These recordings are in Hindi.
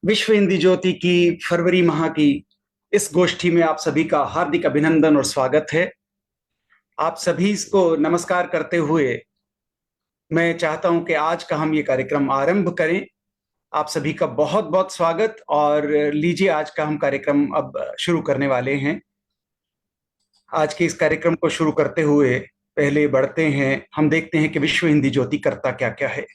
विश्व हिंदी ज्योति की फरवरी माह की इस गोष्ठी में आप सभी का हार्दिक अभिनंदन और स्वागत है। आप सभी को नमस्कार करते हुए मैं चाहता हूं कि आज का हम ये कार्यक्रम आरंभ करें। आप सभी का बहुत-बहुत स्वागत और लीजिए आज का हम कार्यक्रम अब शुरू करने वाले हैं। आज के इस कार्यक्रम को शुरू करते हुए पहले बढ़ते हैं, हम देखते हैं कि विश्व हिंदी ज्योति करता क्या-क्या है।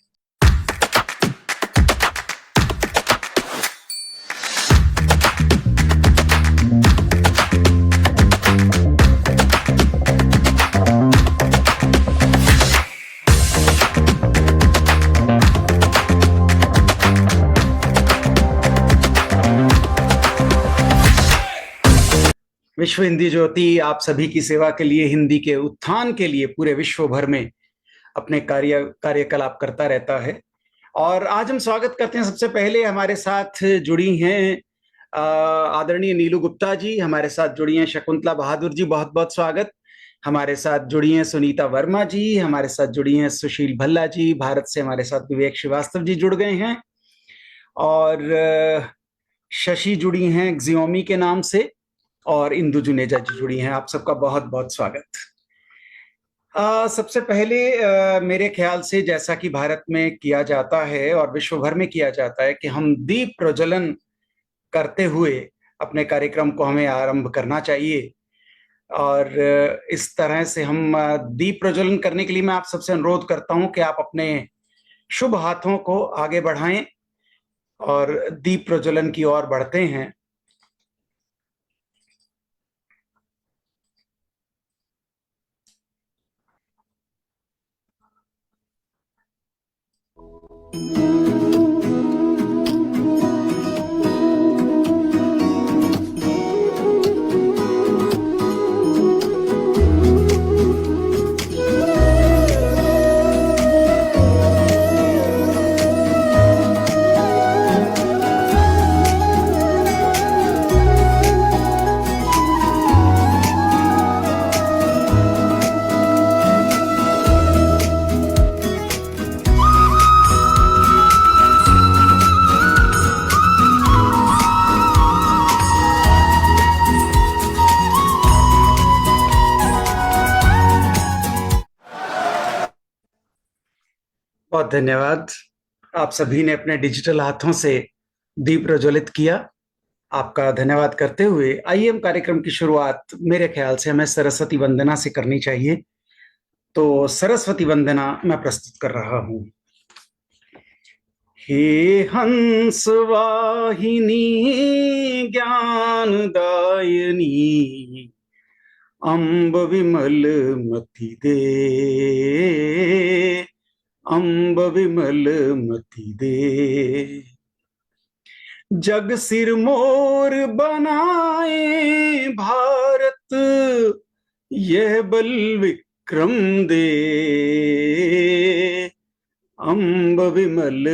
विश्व हिंदी ज्योति आप सभी की सेवा के लिए, हिंदी के उत्थान के लिए पूरे विश्व भर में अपने कार्यकलाप करता रहता है। और आज हम स्वागत करते हैं, सबसे पहले हमारे साथ जुड़ी हैं आदरणीय नीलू गुप्ता जी, हमारे साथ जुड़ी हैं शकुंतला बहादुर जी, बहुत-बहुत स्वागत। हमारे साथ जुड़ी हैं सुनीता वर्मा जी, हमारे साथ जुड़ी हैं सुशील भल्ला जी, भारत से हमारे साथ विवेक श्रीवास्तव जी जुड़ गए हैं और शशि जुड़ी हैं xiaomi के नाम से और इंदु जुनेजा जी जुड़ी हैं। आप सबका बहुत-बहुत स्वागत। सबसे पहले मेरे ख्याल से जैसा कि भारत में किया जाता है और विश्व भर में किया जाता है कि हम दीप प्रज्वलन करते हुए अपने कार्यक्रम को हमें आरंभ करना चाहिए। और इस तरह से हम दीप प्रज्वलन करने के लिए मैं आप सबसे अनुरोध करता हूं कि आप अपने शुभ हाथों को आगे बढ़ाएं और दीप प्रज्वलन की ओर बढ़ते हैं। बहुत धन्यवाद। आप सभी ने अपने डिजिटल हाथों से दीप प्रज्वलित किया। आपका धन्यवाद करते हुए आइए हम कार्यक्रम की शुरुआत मेरे ख्याल से हमें सरस्वती वंदना से करनी चाहिए। तो सरस्वती वंदना मैं प्रस्तुत कर रहा हूं। हे हंस वाहिनी ज्ञानदायिनी अम्ब विमल मति दे, अम्ब विमल मति दे। जग सिर मोर बनाए भारत, यह बल विक्रम दे। अम्ब विमल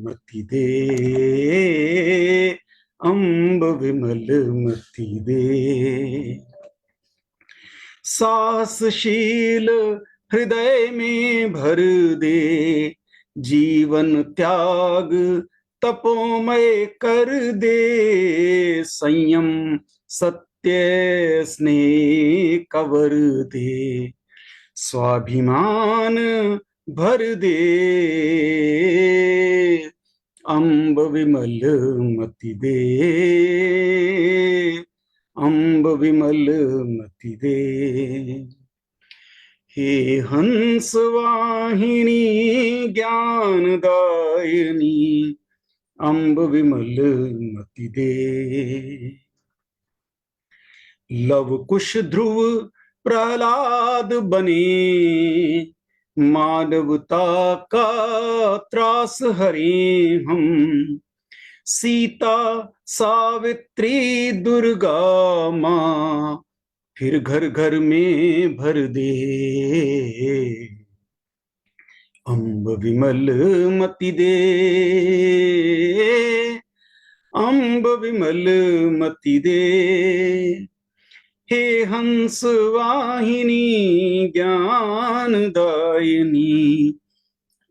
मति दे, अम्ब विमल मति दे। साहसशील हृदय में भर दे, जीवन त्याग तपोमय कर दे। संयम सत्य स्नेह कवर दे, स्वाभिमान भर दे। अम्ब विमल मति दे, अम्ब विमल मति दे। हे हंस वाहिनी ज्ञानदायिनी अम्ब विमल मति दे। लव कुश ध्रुव प्रहलाद बने, मानवता का त्रास हरे हम। सीता सावित्री दुर्गा मां, फिर घर घर में भर दे। अम्ब विमल मति दे, अम्ब विमल मति दे। हे हंस वाहिनी ज्ञानदायिनी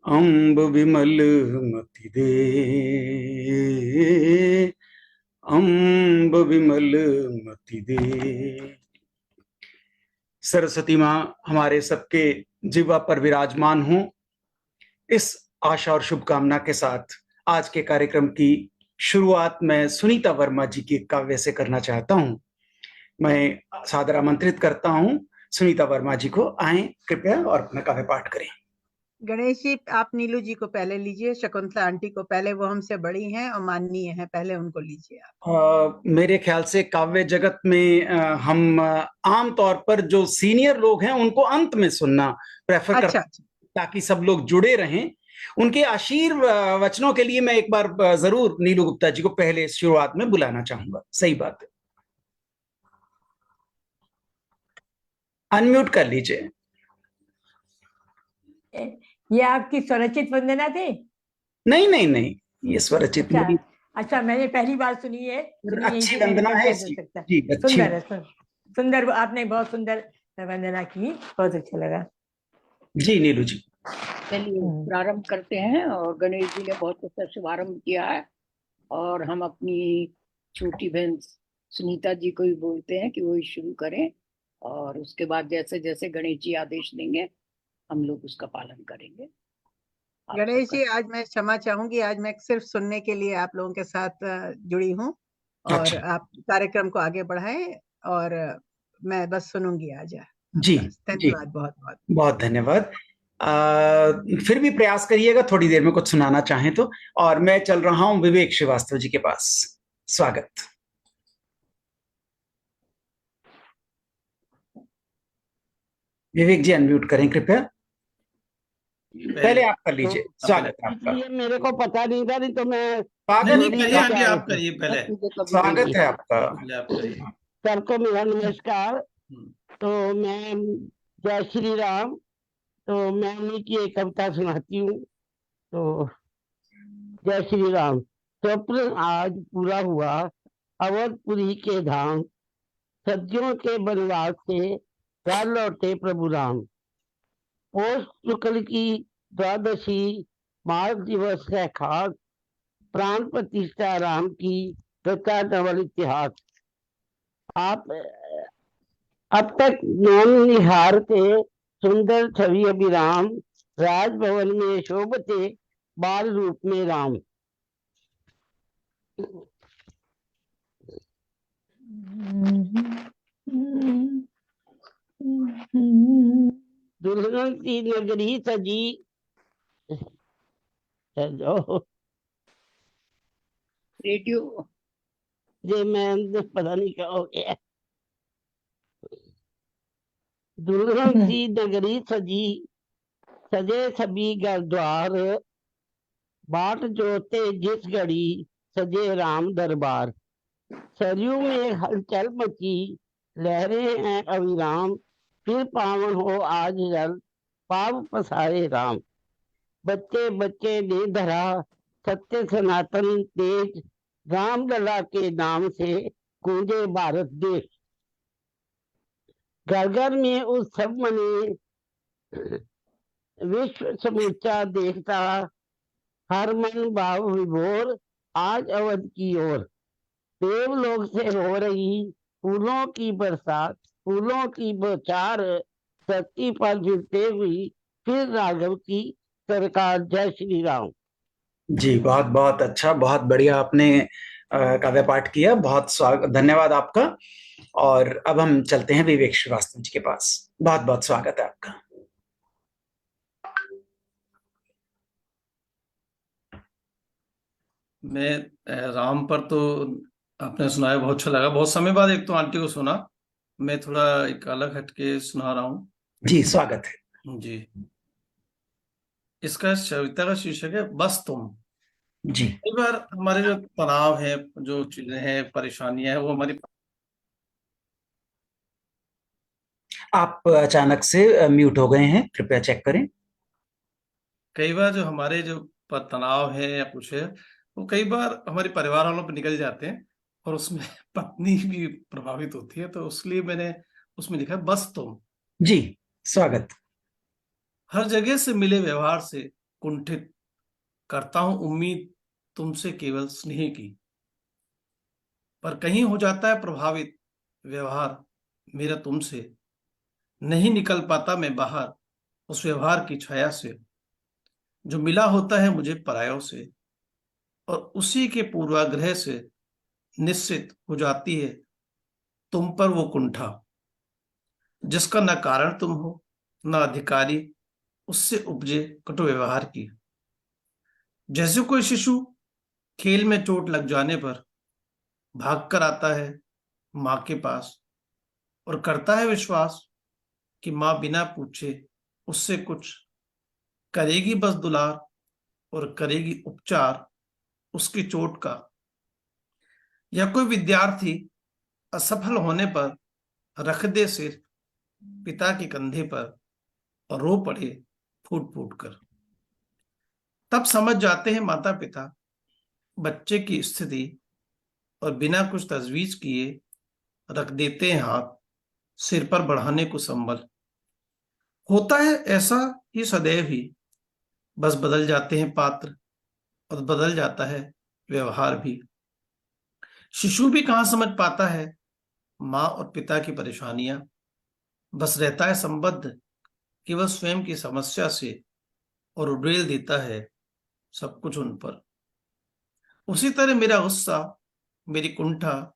अम्ब विमल मति दे, अम्ब विमल मति दे। सरस्वती माँ हमारे सबके जिह्वा पर विराजमान हो, इस आशा और शुभकामना के साथ आज के कार्यक्रम की शुरुआत मैं सुनीता वर्मा जी के काव्य से करना चाहता हूं। मैं सादर आमंत्रित करता हूं सुनीता वर्मा जी को, आए कृपया और अपना काव्य पाठ करें। गणेश जी, आप नीलू जी को पहले लीजिए, शकुंतला आंटी को पहले, वो हमसे बड़ी हैं और माननीय हैं, पहले उनको लीजिए आप। मेरे ख्याल से काव्य जगत में हम आम तौर पर जो सीनियर लोग हैं उनको अंत में सुनना प्रेफर करते हैं, ताकि सब लोग जुड़े रहें। उनके आशीर्वचनों के लिए मैं एक बार जरूर नीलू गुप्ता जी को पहले शुरुआत में बुलाना चाहूंगा। सही बात है, अनम्यूट कर लीजिए। ये आपकी स्वरचित वंदना थी? नहीं नहीं नहीं, ये स्वरचित अच्छा, नहीं। अच्छा, मैंने पहली बार सुनी है। अच्छी वंदना है जी, सुंदर है, सुंदर, आपने बहुत सुंदर वंदना की, बहुत अच्छा लगा जी। नीलू जी, चलिए प्रारंभ करते हैं। और गणेश जी ने बहुत अच्छा शुभारंभ किया है, और हम अपनी छोटी बहन सुनीता जी को ही बोलते हैं कि वो ही शुरू करें, और उसके बाद जैसे जैसे गणेश जी आदेश देंगे हम लोग उसका पालन करेंगे। गणेश जी, आज मैं क्षमा चाहूंगी, आज मैं सिर्फ सुनने के लिए आप लोगों के साथ जुड़ी हूँ, और आप कार्यक्रम को आगे बढ़ाएं, और मैं बस सुनूंगी आज। जी धन्यवाद, बहुत बहुत बहुत धन्यवाद। फिर भी प्रयास करिएगा थोड़ी देर में कुछ सुनाना चाहें तो। और मैं चल रहा हूं विवेक श्रीवास्तव जी के पास। स्वागत। विवेक जी अनम्यूट करें कृपया, पहले आप कर लीजिए। स्वागत आपका। मेरे को पता नहीं था, नहीं तो मैं स्वागत करिए, आप करिए पहले। स्वागत है आपका। सबको मेरा नमस्कार। तो मैं जय श्री राम, तो मैं उन्हीं की एक कविता सुनाती हूँ। तो जय श्री राम। स्वप्न आज पूरा हुआ अवधपुरी के धाम, सदियों के वनवास से घर लौटे प्रभु राम। पोष शुक्ल की द्वादशी माघ दिवस है खास, प्राण प्रतिष्ठा राम की रचा नवल इतिहास। आप अब तक नौन निहारते सुंदर छवि अभिराम, राजभवन में शोभते बाल रूप में राम। दुल्हन की नगरी सजी, रेडियो ये मैं पता नहीं क्या हो गया। दुल्हन की नगरी सजी, सजे सभी घर द्वार, बाट जोते जिस घड़ी सजे राम दरबार। सरयू में हलचल मची, लहरें हैं अविराम, फिर पावन हो आज जल पाव पसारे राम। बच्चे बच्चे ने धरा सत्य सनातन तेज, राम लला के नाम से गूंजे भारत देश। घर घर में उत्सव मने, विश्व समूचा देखता, हर मन भाव विभोर आज अवध की ओर। देवलोक से हो रही फूलों की बरसात, फूलों की बौछार, धरती पर गिरते हुई फिर राघव की सरकार। जय श्री राम। जी बहुत बहुत अच्छा, बहुत बढ़िया आपने काव्य पाठ किया। बहुत स्वागत, धन्यवाद आपका। और अब हम चलते हैं विवेक श्रीवास्तव जी के पास। बहुत बहुत स्वागत है आपका। मैं राम पर तो आपने सुनाया, बहुत अच्छा लगा। बहुत समय बाद एक तो आंटी को सुना, मैं थोड़ा एक अलग हटके सुना रहा हूँ। जी स्वागत है जी। इसका कविता का शीर्षक है बस तुम। जी। कई बार हमारे जो तनाव है, जो चीजें हैं, परेशानियां हैं, वो हमारी, आप अचानक से म्यूट हो गए हैं, कृपया चेक करें। कई बार जो हमारे जो तनाव है या कुछ है, वो कई बार हमारे परिवार वालों पर निकल जाते हैं, और उसमें पत्नी भी प्रभावित होती है। तो उसलिए मैंने उसमें लिखा है बस तुम। जी स्वागत। हर जगह से मिले व्यवहार से कुंठित, करता हूं उम्मीद तुमसे केवल स्नेह की, पर कहीं हो जाता है प्रभावित व्यवहार मेरा तुमसे, नहीं निकल पाता मैं बाहर उस व्यवहार की छाया से, जो मिला होता है मुझे परायों से, और उसी के पूर्वाग्रह से निश्चित हो जाती है तुम पर वो कुंठा, जिसका न कारण तुम हो न अधिकारी उससे उपजे कटु व्यवहार की। जैसे कोई शिशु खेल में चोट लग जाने पर भाग कर आता है माँ के पास और करता है विश्वास कि माँ बिना पूछे उससे कुछ करेगी बस दुलार और करेगी उपचार उसकी चोट का, या कोई विद्यार्थी असफल होने पर रख दे सिर पिता के कंधे पर और रो पड़े फूट फूट कर, तब समझ जाते हैं माता पिता बच्चे की स्थिति और बिना कुछ तजवीज किए रख देते हैं हाथ सिर पर बढ़ाने को संबल। होता है ऐसा ही सदैव ही, बस बदल जाते हैं पात्र और बदल जाता है व्यवहार भी। शिशु भी कहाँ समझ पाता है माँ और पिता की परेशानियां, बस रहता है संबद्ध केवल स्वयं की समस्या से और उड़ेल देता है सब कुछ उन पर। उसी तरह मेरा गुस्सा मेरी कुंठा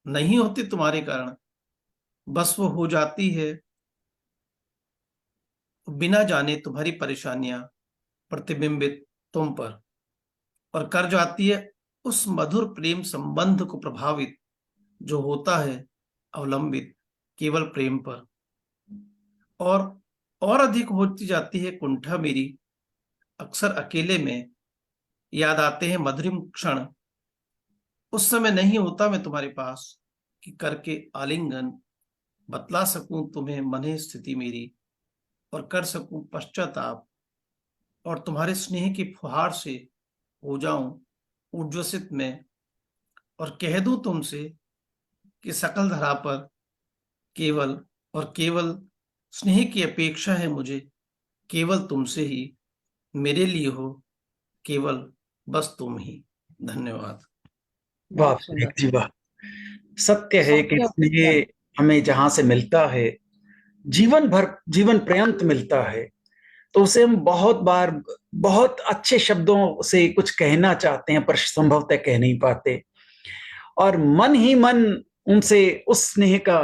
नहीं होती तुम्हारे कारण, बस वो हो जाती है बिना जाने तुम्हारी परेशानियां प्रतिबिंबित तुम पर, और कर जाती है उस मधुर प्रेम संबंध को प्रभावित जो होता है अवलंबित केवल प्रेम पर। और अधिक होती जाती है कुंठा मेरी, अक्सर अकेले में याद आते हैं मधुरिम क्षण, उस समय नहीं होता मैं तुम्हारे पास कि करके आलिंगन बतला सकूं तुम्हें मने स्थिति मेरी, और कर सकूं पश्चाताप और तुम्हारे स्नेह की फुहार से हो जाऊं उज्ज्वसित में, और कह दूं तुमसे कि सकल धरा पर केवल और केवल स्नेह की अपेक्षा है मुझे, केवल तुमसे ही, मेरे लिए हो केवल बस तुम ही। धन्यवाद। वाह बहुत सुंदर। विवेक जी वाह। सत्य है कि सत्य स्नेह हमें जहां से मिलता है, जीवन भर जीवन पर्यंत मिलता है, तो उसे हम बहुत बार बहुत अच्छे शब्दों से कुछ कहना चाहते हैं पर संभवतः कह नहीं पाते, और मन ही मन उनसे उस स्नेह का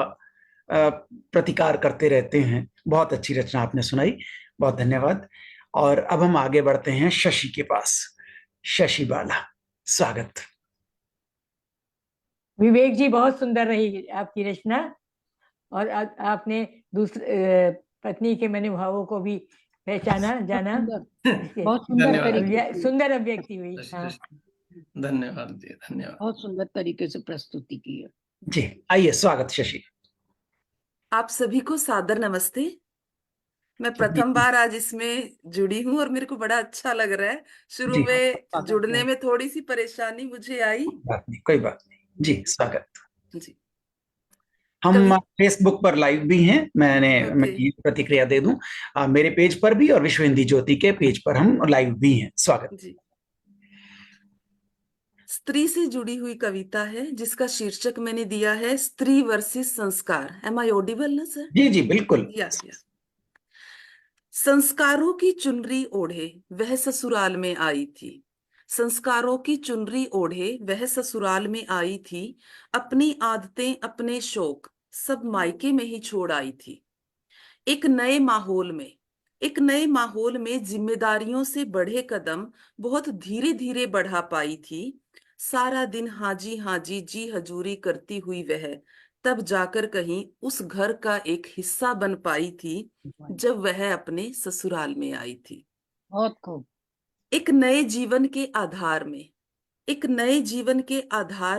प्रतिकार करते रहते हैं। बहुत अच्छी रचना आपने सुनाई, बहुत धन्यवाद। और अब हम आगे बढ़ते हैं शशि के पास। शशि बाला, स्वागत। विवेक जी, बहुत सुंदर रही आपकी रचना, और आपने दूसरे पत्नी के मनोभावों को भी पहचाना, जाना। बहुत सुंदर तरीके से, सुंदर अभिव्यक्ति हुई। हाँ, धन्यवाद जी, धन्यवाद। बहुत सुंदर तरीके से प्रस्तुति की है। जी आइए, स्वागत शशि। आप सभी को सादर नमस्ते। मैं प्रथम बार आज इसमें जुड़ी हूँ और मेरे को बड़ा अच्छा लग रहा है। शुरू जी में जुड़ने में थोड़ी सी परेशानी मुझे आई। बात नहीं, कोई बात नहीं जी, स्वागत। जी, हम फेसबुक पर लाइव भी हैं, मैं ओके। ये प्रतिक्रिया दे दूं, मेरे पेज पर भी और विश्व हिंदी ज्योति के पेज पर हम लाइव भी हैं। स्वागत जी, स्त्री से जुड़ी हुई कविता है जिसका शीर्षक मैंने दिया है स्त्री वर्सेस संस्कार। एम आई ऑडिबल ना सर? जी जी बिल्कुल। या संस्कारों की चुनरी ओढ़े वह ससुराल में आई थी। संस्कारों की चुनरी ओढ़े वह ससुराल में आई थी। अपनी आदतें अपने शौक सब मायके में ही छोड़ आई थी। एक नए माहौल में जिम्मेदारियों से बढ़े कदम बहुत धीरे धीरे बढ़ा पाई थी। सारा दिन हाजी हाजी जी हजूरी करती हुई वह तब जाकर कहीं उस घर का एक हिस्सा बन पाई थी जब वह अपने ससुराल में आई थी। बहुत खूब। एक नए जीवन के आधार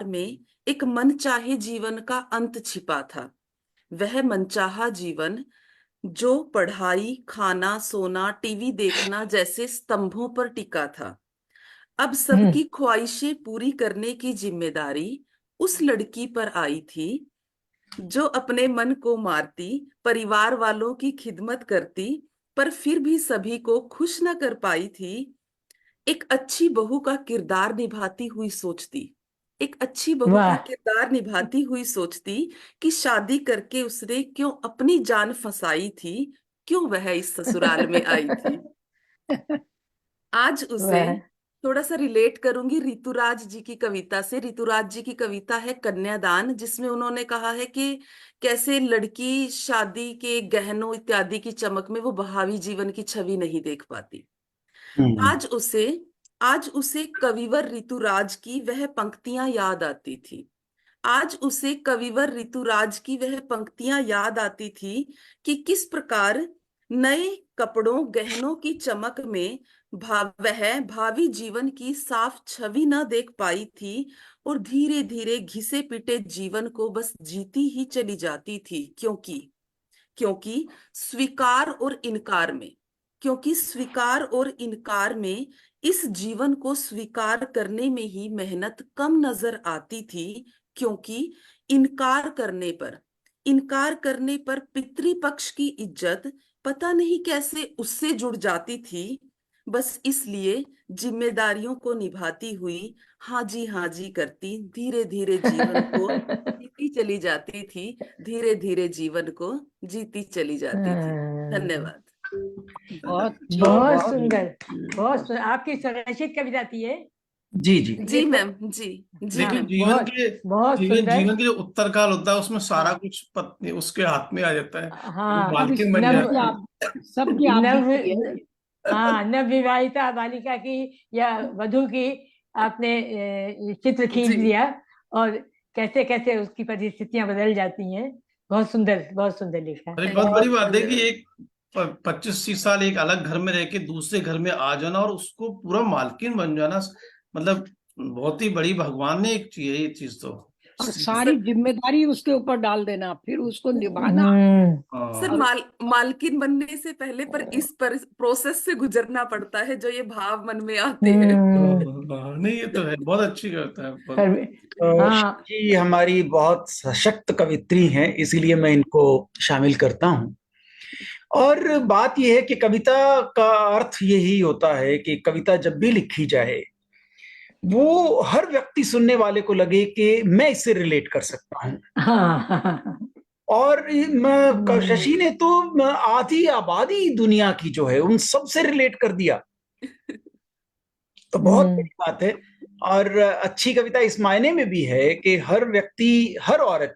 में एक मनचाहे जीवन का अंत छिपा था। वह मनचाहा जीवन जो पढ़ाई, खाना, सोना, टीवी देखना जैसे स्तंभों पर टिका था। अब सबकी ख्वाहिशें पूरी करने की जिम्मेदारी उस लड़की पर आई थी जो अपने मन को मारती, परिवार वालों की खिदमत करती पर फिर भी सभी को खुश न कर पाई थी। एक अच्छी बहू का किरदार निभाती हुई सोचती, एक अच्छी बहू का वाह किरदार निभाती हुई सोचती कि शादी करके उसने क्यों अपनी जान फंसाई थी, क्यों वह इस ससुराल में आई थी। आज उसे वाह थोड़ा सा रिलेट करूंगी ऋतुराज जी की कविता से। ऋतुराज जी की कविता है कन्यादान, जिसमें उन्होंने कहा है कि कैसे लड़की शादी के गहनों इत्यादि की चमक में वो भावी जीवन की छवि नहीं देख पाती। हम्म, आज उसे आज उसे कविवर ऋतुराज की वह पंक्तियां याद आती थी। आज उसे कविवर ऋतुराज की वह पंक्तियां याद आती थी कि किस प्रकार नए कपड़ों गहनों की चमक में वह भावी जीवन की साफ छवि न देख पाई थी, और धीरे धीरे घिसे पिटे जीवन को बस जीती ही चली जाती थी। क्योंकि स्वीकार और इनकार में क्योंकि स्वीकार और इनकार में इस जीवन को स्वीकार करने में ही मेहनत कम नजर आती थी। क्योंकि इनकार करने पर पितृपक्ष की इज्जत पता नहीं कैसे उससे जुड़ जाती थी। बस इसलिए जिम्मेदारियों को निभाती हुई हाँ जी करती धीरे धीरे जीवन को जीती चली जाती थी। धीरे धीरे जीवन को जीती चली जाती थी। धन्यवाद। बहुत अच्छी, बहुत बहुत सुंदर, बहुत सुंदर। आपकी स्वरचित कविता थी ये? जी जी जी ये मैम, जी जी हाँ, देखिए मैम। बहुत बहुत सुंदर। जीवन के जो उत्तर काल होता है उसमें सारा हाँ कुछ पत्नी उसके हाथ में आ जाता है, वो हाँ, सब मालकिन बन नव जाती है। सबकी आप नव बीती है। हाँ, नव विवाहिता बालिका की या वधू की आपने चित्र खींच जी दिया, और कैसे कैसे उसकी परिस्थितियां बदल जाती हैं। बहुत सुंदर लिखा। और एक बहुत बड़ी बहुत बात है कि धन्यवाद। एक 25-30 साल एक अलग घर में रह के दूसरे घर में आ जाना और उसको पूरा मालकिन बन जाना, मतलब बहुत ही बड़ी भगवान ने एक चीज है ये चीज तो। और सारी जिम्मेदारी उसके ऊपर डाल देना, फिर उसको निभाना। सर, हाँ मालकिन बनने से पहले पर इस प्रोसेस से गुजरना पड़ता है जो ये भाव मन में आते हैं। नहीं ये तो है, बहुत अच्छी करता है बहुत। तो हाँ जी हमारी बहुत सशक्त कवित्री हैं, इसीलिए मैं इनको शामिल करता हूँ। और बात यह है कि कविता का अर्थ यही होता है कि कविता जब भी लिखी जाए वो हर व्यक्ति सुनने वाले को लगे कि मैं इससे रिलेट कर सकता हूँ। हाँ और शशि ने तो आधी आबादी दुनिया की जो है उन सब से रिलेट कर दिया, तो बहुत बड़ी बात है। और अच्छी कविता इस मायने में भी है कि हर व्यक्ति, हर औरत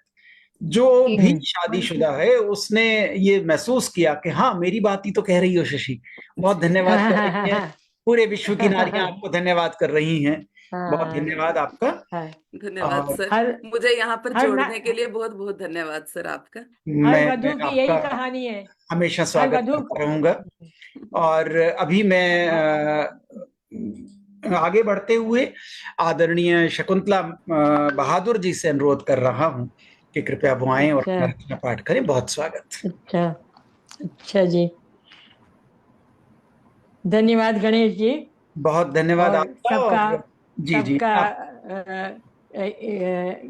जो भी शादीशुदा है उसने ये महसूस किया कि हाँ मेरी बात ही तो कह रही हो शशि। बहुत धन्यवाद कर रही हैं, पूरे विश्व की नारियां आपको धन्यवाद कर रही हैं। बहुत धन्यवाद आपका। धन्यवाद और सर, हर मुझे यहाँ पर हर जोड़ने के लिए बहुत बहुत धन्यवाद सर आपका। हर मैं वधु की आपका यही कहानी है। हमेशा हर स्वागत वधु करता रहूंगा। और अभी मैं आगे बढ़ते हुए आदरणीय शकुंतला बहादुर जी से अनुरोध कर रहा हूं कि कृपया वो आएं और अपना रचना पाठ करें। बहुत स्वागत। अच्छा अच्छा जी, धन्यवाद गणेश जी। बहुत धन्यवाद और आपका। सबका और जी जी सबका आप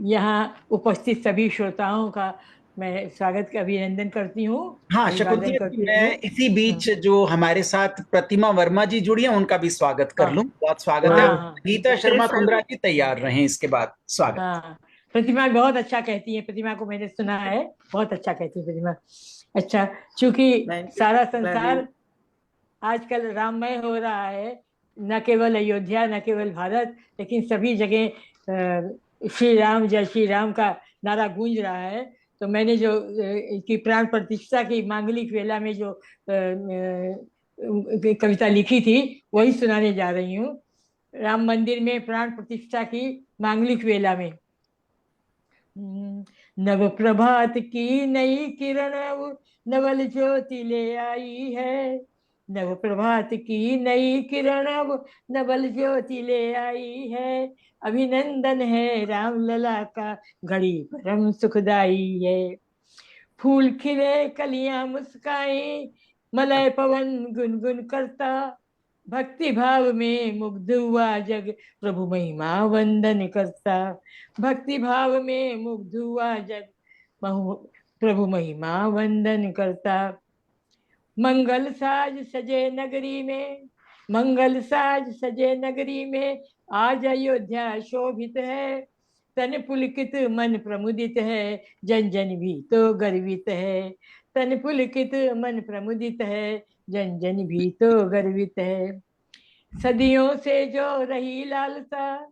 यहाँ उपस्थित सभी श्रोताओं का मैं स्वागत का अभिनंदन करती हूँ, हाँ अभिवादन शकुंतला जी, करती हूँ। मैं इसी बीच जो हमारे साथ प्रतिमा वर्मा जी जुड़ी हैं उनका भी स्वागत कर हाँ लूं। बहुत स्वागत है। हाँ गीता शर्मा कुंद्रा जी तैयार रहें इसके बाद। स्वागत। हाँ, प्रतिमा बहुत अच्छा कहती है। प्रतिमा को मैंने सुना है, बहुत अच्छा कहती है प्रतिमा। अच्छा, चूंकि सारा संसार आजकल राममय हो रहा है, न केवल अयोध्या, न केवल भारत, लेकिन सभी जगह श्री राम जय श्री राम का नारा गूंज रहा है। तो मैंने जो की प्राण प्रतिष्ठा की मांगलिक वेला में जो कविता लिखी थी वही सुनाने जा रही हूँ। राम मंदिर में प्राण प्रतिष्ठा की मांगलिक वेला में। नव प्रभात की नई किरण नवल ज्योति ले आई है। नव प्रभात की नई किरण अब नवल ज्योति ले आई है। अभिनंदन है राम लला का, घड़ी परम सुखदाई है। फूल खिले कलियां मुस्काए, मलय पवन गुनगुन करता। भक्ति भाव में मुग्ध हुआ जग, प्रभु महिमा वंदन करता। भक्ति भाव में मुग्ध हुआ जग, प्रभु महिमा वंदन करता। मंगल साज सजे नगरी में, मंगल साज सजे नगरी में, आज अयोध्या शोभित है। तन पुलकित मन प्रमुदित है, जन जन भी तो गर्वित है। तन पुलकित मन प्रमुदित है, जन जन भी तो गर्वित है। सदियों से जो रही लालसा,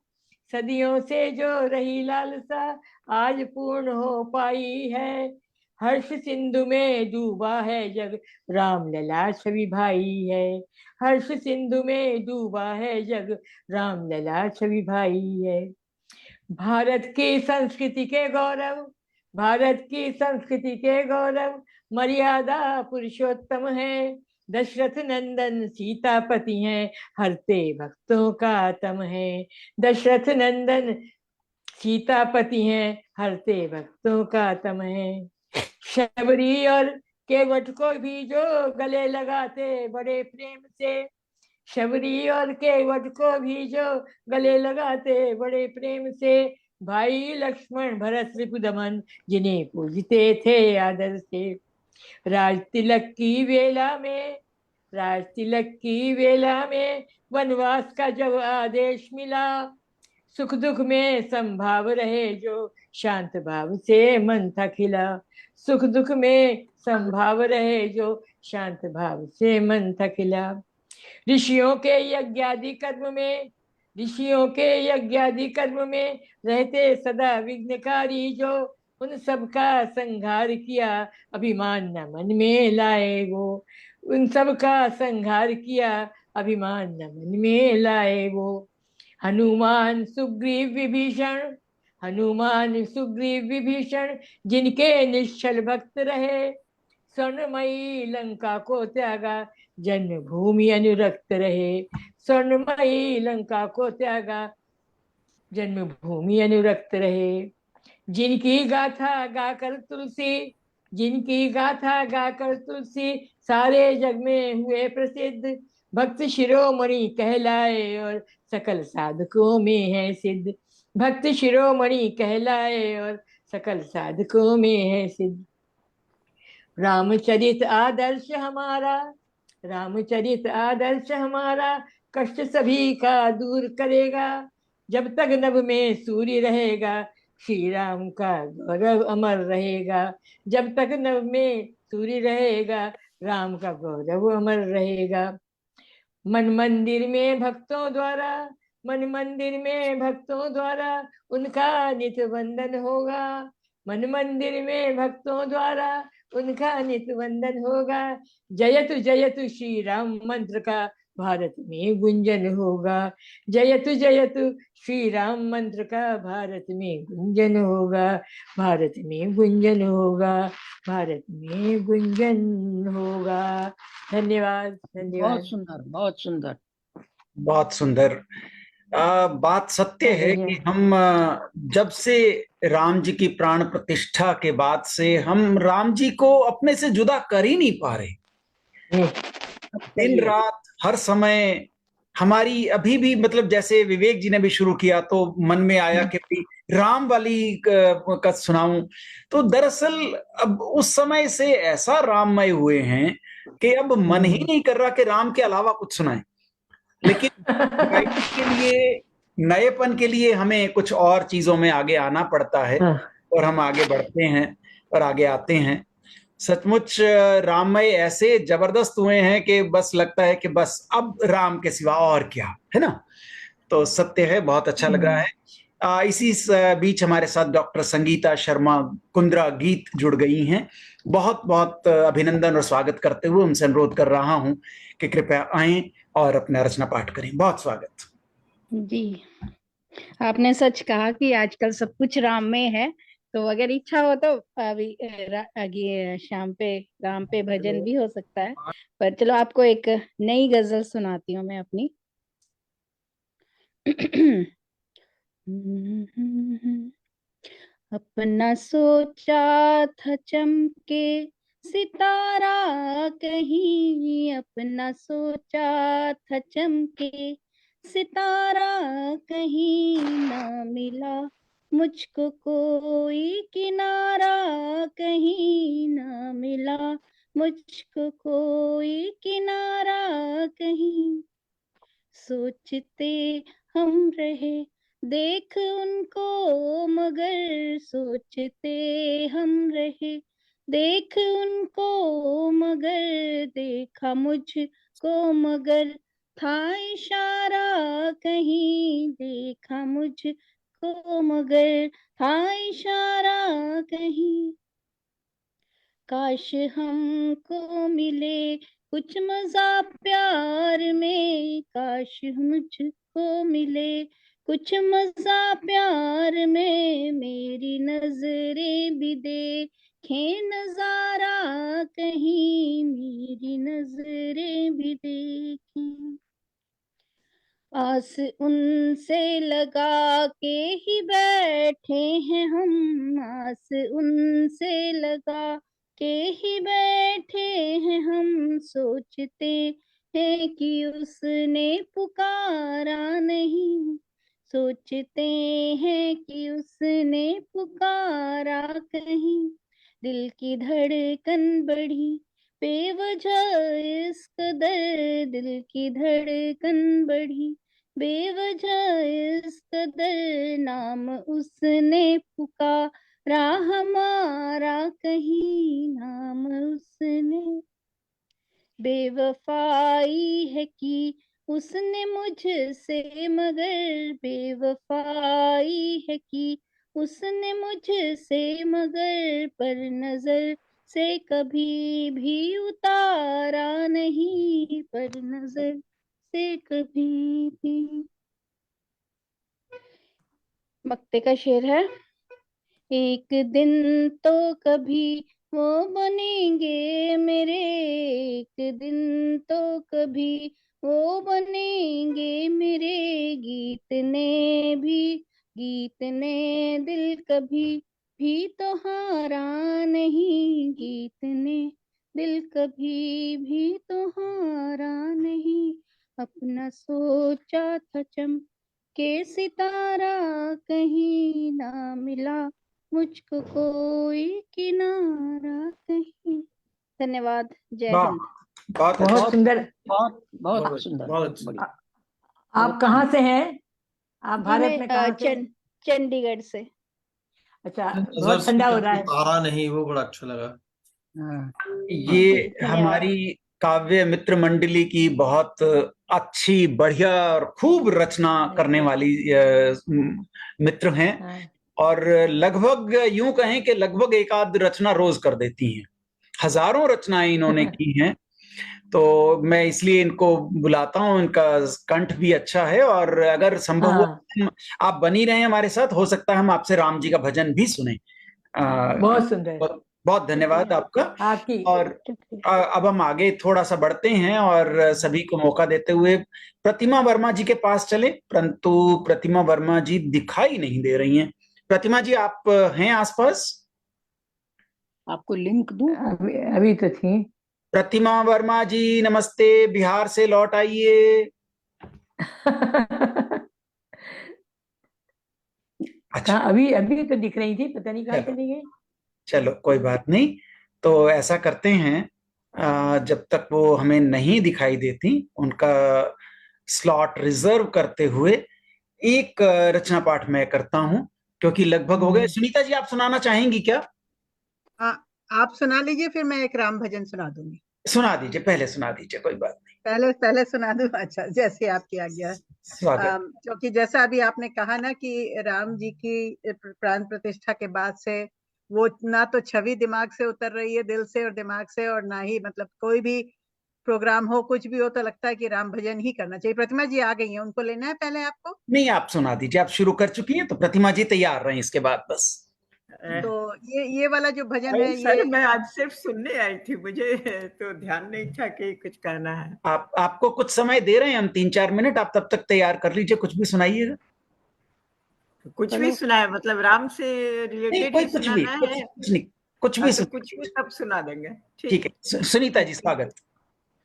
सदियों से जो रही लालसा, आज पूर्ण हो पाई है। हर्ष सिंधु में डूबा है जग, राम लला छवि भाई है। हर्ष सिंधु में डूबा है जग, राम लला छवि भाई है। भारत की संस्कृति के गौरव, भारत की संस्कृति के गौरव, मर्यादा पुरुषोत्तम है। दशरथ नंदन सीतापति हैं, हरते भक्तों का तम है। दशरथ नंदन सीतापति हैं, हरते भक्तों का तम है। शबरी और केवट को भी जो गले लगाते बड़े प्रेम से, शबरी और केवट को भी जो गले लगाते बड़े प्रेम से। भाई लक्ष्मण भरत रिपुदमन, जिन्हें पूजते थे आदर से। राज तिलक की वेला में, राज तिलक की वेला में, वनवास का जब आदेश मिला, सुख दुख में संभाव रहे जो, शांत भाव से मन था खिला। सुख दुख में संभाव रहे जो, शांत भाव से मन था खिला। ऋषियों के यज्ञादि कर्म में, ऋषियों के यज्ञादि कर्म में रहते सदा विघ्नकारी जो, उन सब का संहार किया अभिमान न मन में लाए वो। उन सब का संहार किया अभिमान न मन में लाए वो। हनुमान सुग्रीव विभीषण, हनुमान सुग्रीव विभीषण, जिनके निश्चल भक्त रहे। स्वर्णमयी लंका को त्यागा, जन्मभूमि अनुरक्त रहे। स्वर्णमयी लंका को त्यागा, जन्मभूमि अनुरक्त रहे। जिनकी गाथा गाकर तुलसी, जिनकी गाथा गाकर तुलसी, सारे जग में हुए प्रसिद्ध। भक्त शिरोमणि कहलाए और सकल साधकों में है सिद्ध। भक्त शिरोमणि कहलाए और सकल साधकों में है सिद्ध। रामचरित आदर्श हमारा, रामचरित आदर्श हमारा, कष्ट सभी का दूर करेगा। जब तक नभ में सूर्य रहेगा, श्री राम का गौरव अमर रहेगा। जब तक नभ में सूर्य रहेगा, राम का गौरव अमर रहेगा। मन मंदिर में भक्तों द्वारा, मन मंदिर में भक्तों द्वारा, उनका नित वंदन होगा। मन मंदिर में भक्तों द्वारा, उनका नित वंदन होगा। जयतु जयतु श्री राम मंत्र का भारत में गुंजन होगा। जयतु जयतु श्री राम मंत्र का भारत में गुंजन होगा। भारत में गुंजन होगा, भारत में गुंजन होगा। धन्यवाद, धन्यवाद। बहुत सुंदर, बहुत सुंदर। बहुत सुंदर। बात सत्य है कि हम जब से राम जी की प्राण प्रतिष्ठा के बाद से हम राम जी को अपने से जुदा कर ही नहीं पा रहे। दिन रात हर समय हमारी अभी भी, मतलब जैसे विवेक जी ने भी शुरू किया तो मन में आया कि भी राम वाली का सुनाऊं, तो दरअसल अब उस समय से ऐसा राममय हुए हैं कि अब मन ही नहीं कर रहा कि राम के अलावा कुछ सुनाएं। लेकिन गाइडेंस के लिए, नएपन के लिए हमें कुछ और चीजों में आगे आना पड़ता है और हम आगे बढ़ते हैं और आगे आते हैं। सचमुच राममय ऐसे जबरदस्त हुए हैं कि बस लगता है कि बस अब राम के सिवा और क्या है ना। तो सत्य है, बहुत अच्छा लग रहा है। इसी बीच हमारे साथ डॉक्टर संगीता शर्मा कुंद्रा गीत जुड़ गई हैं। बहुत बहुत अभिनंदन और स्वागत करते हुए उनसे अनुरोध कर रहा हूं कि कृपया आएं और अपना रचना पाठ करें। बहुत स्वागत जी। आपने सच कहा कि आजकल सब कुछ राम में है, तो अगर इच्छा हो तो अभी आगे शाम पे राम पे भजन भी हो सकता है। पर चलो आपको एक नई गजल सुनाती हूँ मैं अपनी। अपना सोचा था चमके सितारा कहीं, अपना सोचा था चमके सितारा कहीं, ना मिला मुझको कोई किनारा, कहीं ना मिला मुझको कोई किनारा कहीं, सोचते हम रहे देख उनको मगर, सोचते हम रहे देख उनको मगर, देखा मुझको मगर था इशारा कहीं, देखा मुझको मगर था इशारा कहीं। काश हमको मिले कुछ मजा प्यार में, काश मुझको मिले कुछ मजा प्यार में, मेरी नजरें भी देखें नजारा कहीं, मेरी नजरें भी देखें। आस उनसे लगा के ही बैठे हैं हम, आस उनसे लगा के ही बैठे हैं हम, सोचते हैं कि उसने पुकारा नहीं, सोचते हैं कि उसने पुकारा कहीं। दिल की धड़कन बढ़ी बेवजह इस कदर, दिल की धड़कन बढ़ी बेवजह इस कदर, नाम उसने पुकारा हमारा कहीं, नाम उसने। बेवफाई है कि उसने मुझसे मगर, बेवफाई है कि उसने मुझसे मगर, पर नजर से कभी भी उतारा नहीं, पर नजर से कभी भी। मक्ते का शेर है। एक दिन तो कभी वो बनेंगे मेरे, एक दिन तो कभी वो बनेंगे मेरे, गीत ने दिल कभी भी तो हारा नहीं, गीत ने दिल कभी भी तो हारा नहीं। अपना सोचा था चमके सितारा कहीं, ना मिला मुझको कोई किनारा कहीं। धन्यवाद। जय वाह, हिंद। बहुत अच्छा। बहुत सुंदर। बहुत बहुत बहुत सुंदर, बहुत बहुत बढ़िया। आप कहाँ से हैं? आप जी भारत मैं में कहाँ से? चंडीगढ़ से। अच्छा, नजर बहुत से ठंडा हो कभी रहा है। उतारा नहीं, वो बड़ा अच्छा लगा। हाँ, ये धन्यवाद। हमारी काव्य मित्र मंडली की बहुत अच्छी, बढ़िया और खूब रचना करने वाली मित्र हैं, हाँ, और लगभग यूं कहें कि लगभग एक आध रचना रोज कर देती हैं। हजारों रचनाएं इन्होंने की हैं, तो मैं इसलिए इनको बुलाता हूं। इनका कंठ भी अच्छा है, और अगर संभव हो हाँ, आप बनी रहे हमारे साथ, हो सकता है हम आपसे राम जी का भजन भी सुने। बहुत सुंदर। बहुत बहुत धन्यवाद आपका। आपकी और अब हम आगे थोड़ा सा बढ़ते हैं और सभी को मौका देते हुए प्रतिमा वर्मा जी के पास चले, परंतु प्रतिमा वर्मा जी दिखाई नहीं दे रही हैं। प्रतिमा जी, आप हैं आसपास? आपको लिंक दूं? अभी अभी तो थी। प्रतिमा वर्मा जी नमस्ते, बिहार से लौट आइए। अच्छा, कहाँ? अभी अभी तो दिख रही थी, पता नहीं कहाँ चलो चली गई। चलो, कोई बात नहीं। तो ऐसा करते हैं, जब तक वो हमें नहीं दिखाई देती, उनका स्लॉट रिजर्व करते हुए एक रचना पाठ मैं करता हूं, क्योंकि लगभग हो गए। सुनीता जी, आप सुनाना चाहेंगी क्या? आप सुना लीजिए, फिर मैं एक राम भजन सुना दूंगी। सुना दीजिए, पहले सुना दीजिए, कोई बात नहीं। पहले सुना दूं? अच्छा, जैसे आपकी आज्ञा है। स्वागत। क्योंकि जैसा अभी आपने कहा ना कि राम जी की प्राण प्रतिष्ठा के बाद से वो ना तो छवि दिमाग से उतर रही है, दिल से और दिमाग से, और ना ही मतलब कोई भी प्रोग्राम हो, कुछ भी हो, तो लगता है कि राम भजन ही करना चाहिए। प्रतिमा जी आ गई हैं, उनको लेना है पहले आपको? नहीं, आप सुना दीजिए, आप शुरू कर चुकी हैं, तो प्रतिमा जी तैयार रहे इसके बाद बस। तो ये वाला जो भजन है, सर ये मैं आज सिर्फ सुनने आई थी, मुझे तो ध्यान नहीं था कि कुछ कहना है। आपको कुछ समय दे रहे हैं हम, 3-4 मिनट, आप तब तक तैयार कर लीजिए, कुछ भी सुनाइएगा। कुछ भी सुनाए, मतलब राम से नहीं, रिलेटेड कोई ही कुछ भी, सुनाना है? कुछ नहीं, कुछ हाँ, भी तो सुन। कुछ भी सब सुना देंगे। ठीक है, सुनीता जी स्वागत।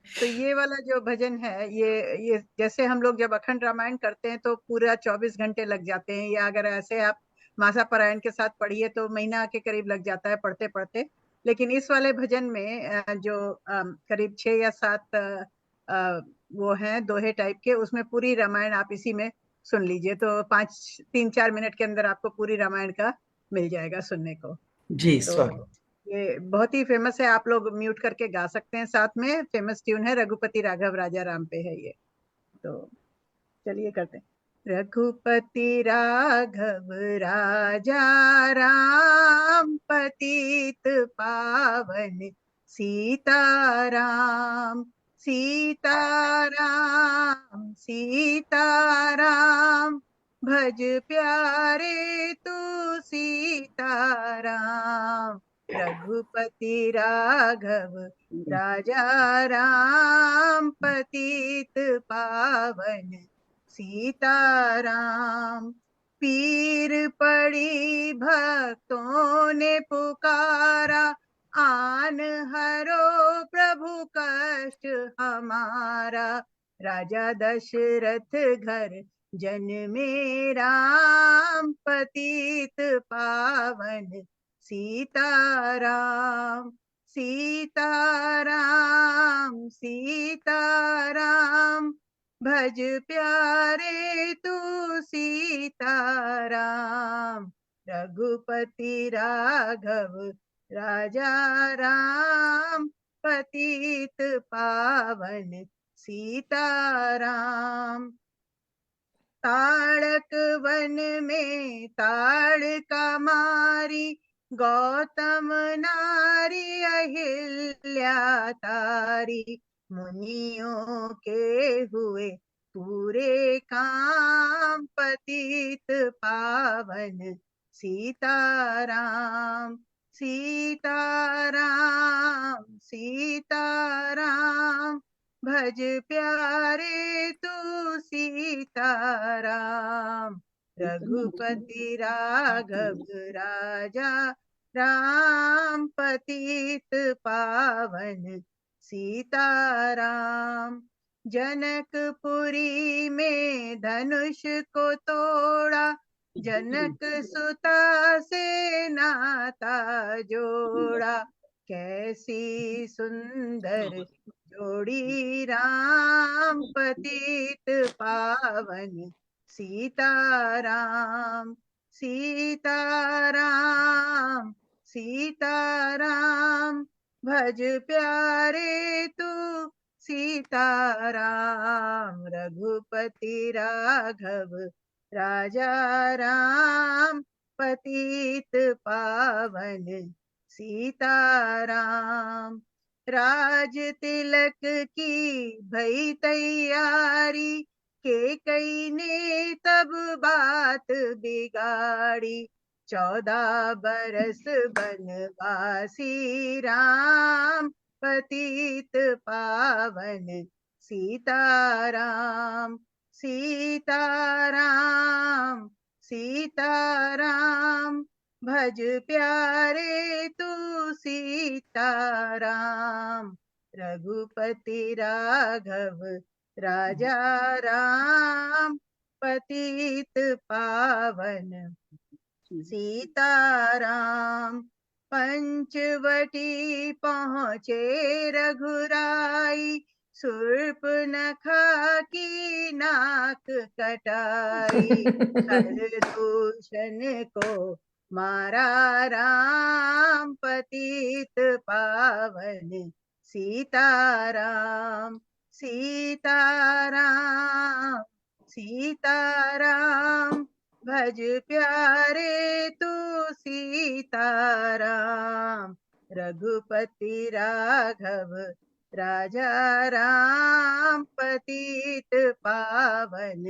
तो ये वाला जो भजन है, ये जैसे हम लोग जब अखंड रामायण करते हैं तो पूरा 24 घंटे लग जाते हैं, या अगर ऐसे आप मासा पारायण के साथ पढ़िए तो महीना के करीब लग जाता है पढ़ते पढ़ते। लेकिन इस वाले भजन में जो करीब 6 या 7 वो हैं दोहे टाइप के, उसमें पूरी रामायण आप इसी में सुन लीजिए, तो 3-4 मिनट के अंदर आपको पूरी रामायण का मिल जाएगा सुनने को। जी तो स्वागत। ये बहुत ही फेमस है, आप लोग म्यूट करके गा सकते हैं साथ में, फेमस ट्यून है, रघुपति राघव राजा राम पे है ये। तो चलिए करते हैं। रघुपति राघव राजा राम, पतित पावन सीताराम, सीताराम सीताराम, भज प्यारे तू सीताराम। रघुपति राघव राजा राम, पतित पावन सीताराम। पीर पड़ी भक्तों ने पुकारा, आन हरो प्रभु कष्ट हमारा। राजा दशरथ घर जन में राम, पतित पावन सीताराम, सीताराम सीताराम, भज प्यारे तू सीताराम। रघुपति राघव राजा राम, पतित पावन सीताराम। ताड़क वन में ताड़ का मारी, गौतम नारी अहिल्या तारी। मुनियों के हुए पूरे काम, पतित पावन सीताराम, सीताराम सीताराम, भज प्यारे तू सीताराम। रघुपति राघव राजा राम, पतित पावन सीताराम। जनकपुरी में धनुष को तोड़ा, जनक सुता से नाता जोड़ा। कैसी सुंदर जोड़ी राम, पतित पावन सीताराम, सीताराम सीताराम, भज प्यारे तू सीताराम। रघुपति राघव राजा राम, पतित पावन सीताराम। राज तिलक की भई तैयारी, केकई ने तब बात बिगाड़ी। 14 बरस बनवासी राम, पतित पावन सीताराम, सीताराम सीताराम, भज प्यारे तू सीताराम। रघुपति राघव राजा राम, पतित पावन सीताराम। पंचवटी पहुँचे रघुराई, शूर्पणखा की नाक कटाई। खरदूषण को मारा राम, पतित पावन सीताराम, सीताराम सीताराम, भज प्यारे तू सीताराम। रघुपति राघव राजा राम, पतित पावन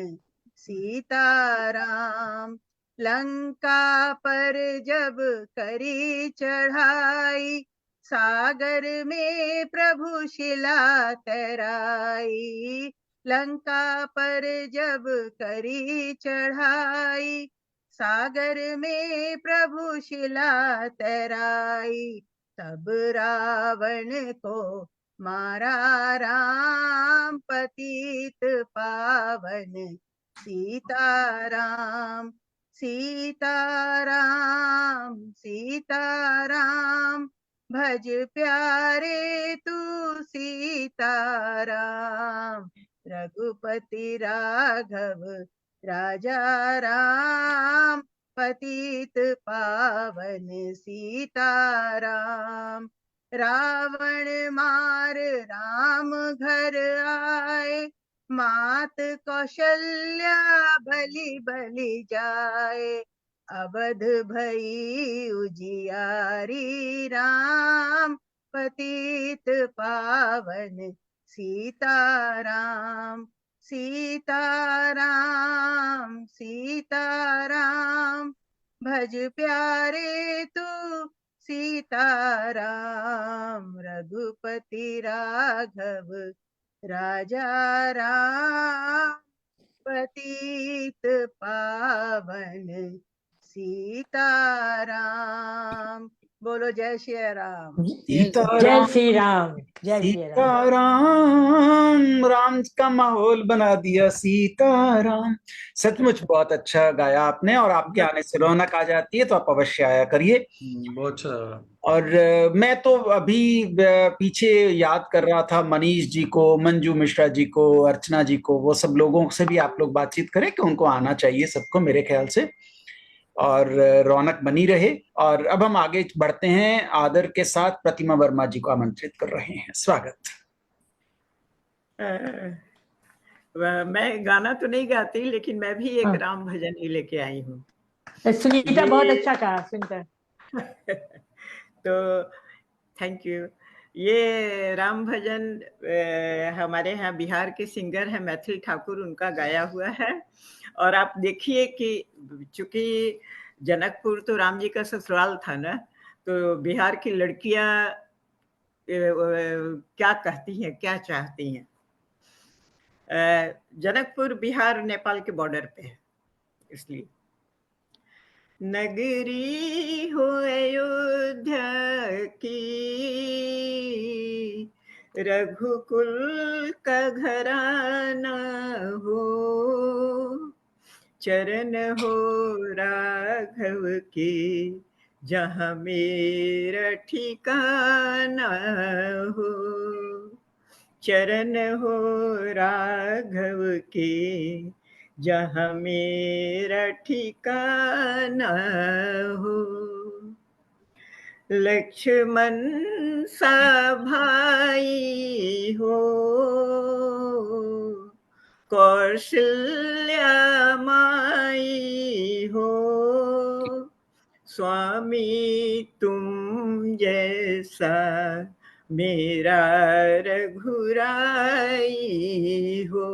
सीताराम। लंका पर जब करी चढ़ाई, सागर में प्रभु शिला तैराई। लंका पर जब करी चढ़ाई, सागर में प्रभु शिला तैराई। तब रावण को मारा राम, पतित पावन सीताराम, सीताराम सीताराम, भज प्यारे तू सीताराम, रघुपति राघव राजा राम, पतित पावन सीताराम। रावण मार राम घर आए, मात कौशल्या बलि बलि जाए, अवध भई उजियारी राम, पतित पावन सीताराम। सीताराम सीताराम, भज प्यारे तू सीताराम, रघुपति राघव राजा राम, पतित पावन सीताराम। बोलो जय श्री राम। जय सीताराम श्री राम, जय श्री राम। सीताराम, राम का माहौल बना दिया सीताराम। सचमुच बहुत अच्छा गाया आपने, और आपके आने से रौनक आ जाती है, तो आप अवश्य आया करिए। बहुत अच्छा लगा। और मैं तो अभी पीछे याद कर रहा था मनीष जी को, मंजू मिश्रा जी को, अर्चना जी को, वो सब लोगों से भी आप लोग बातचीत करें कि उनको आना चाहिए सबको, मेरे ख्याल से, और रौनक बनी रहे। और अब हम आगे बढ़ते हैं, आदर के साथ प्रतिमा वर्मा जी को आमंत्रित कर रहे हैं। स्वागत। मैं गाना तो नहीं गाती, लेकिन मैं भी एक राम भजन ही लेके आई हूँ। सुनीता बहुत अच्छा कहा सुनकर। तो थैंक यू। ये राम भजन हमारे यहाँ बिहार के सिंगर हैं मैथिल ठाकुर, उनका गाया हुआ है। और आप देखिए कि चूंकि जनकपुर तो राम जी का ससुराल था ना, तो बिहार की लड़कियां क्या कहती हैं, क्या चाहती हैं। जनकपुर बिहार नेपाल के बॉर्डर पे है, इसलिए नगरी हो अयोध्या की, रघुकुल का घराना हो, चरण हो राघव के जहाँ मेरा ठिकाना हो, चरण हो राघव के जहाँ मेरा ठिकाना हो। लक्ष्मण सा भाई हो, कौशल्या माई हो, स्वामी तुम जैसा मेरा रघुराई हो,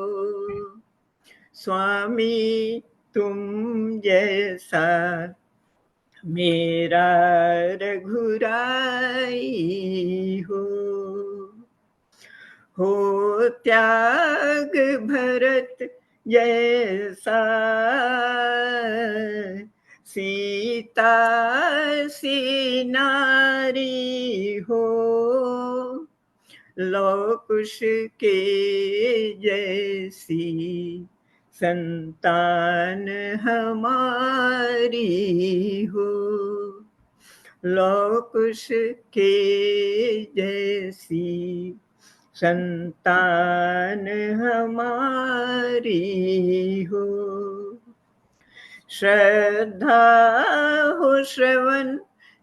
स्वामी तुम जैसा मेरा रघुराई हो त्याग भरत जैसा, सीता सी नारी हो, लौ कुश के जैसी संतान हमारी हो, लौ कुश के जैसी संतान हमारी हो। श्रद्धा हो श्रवण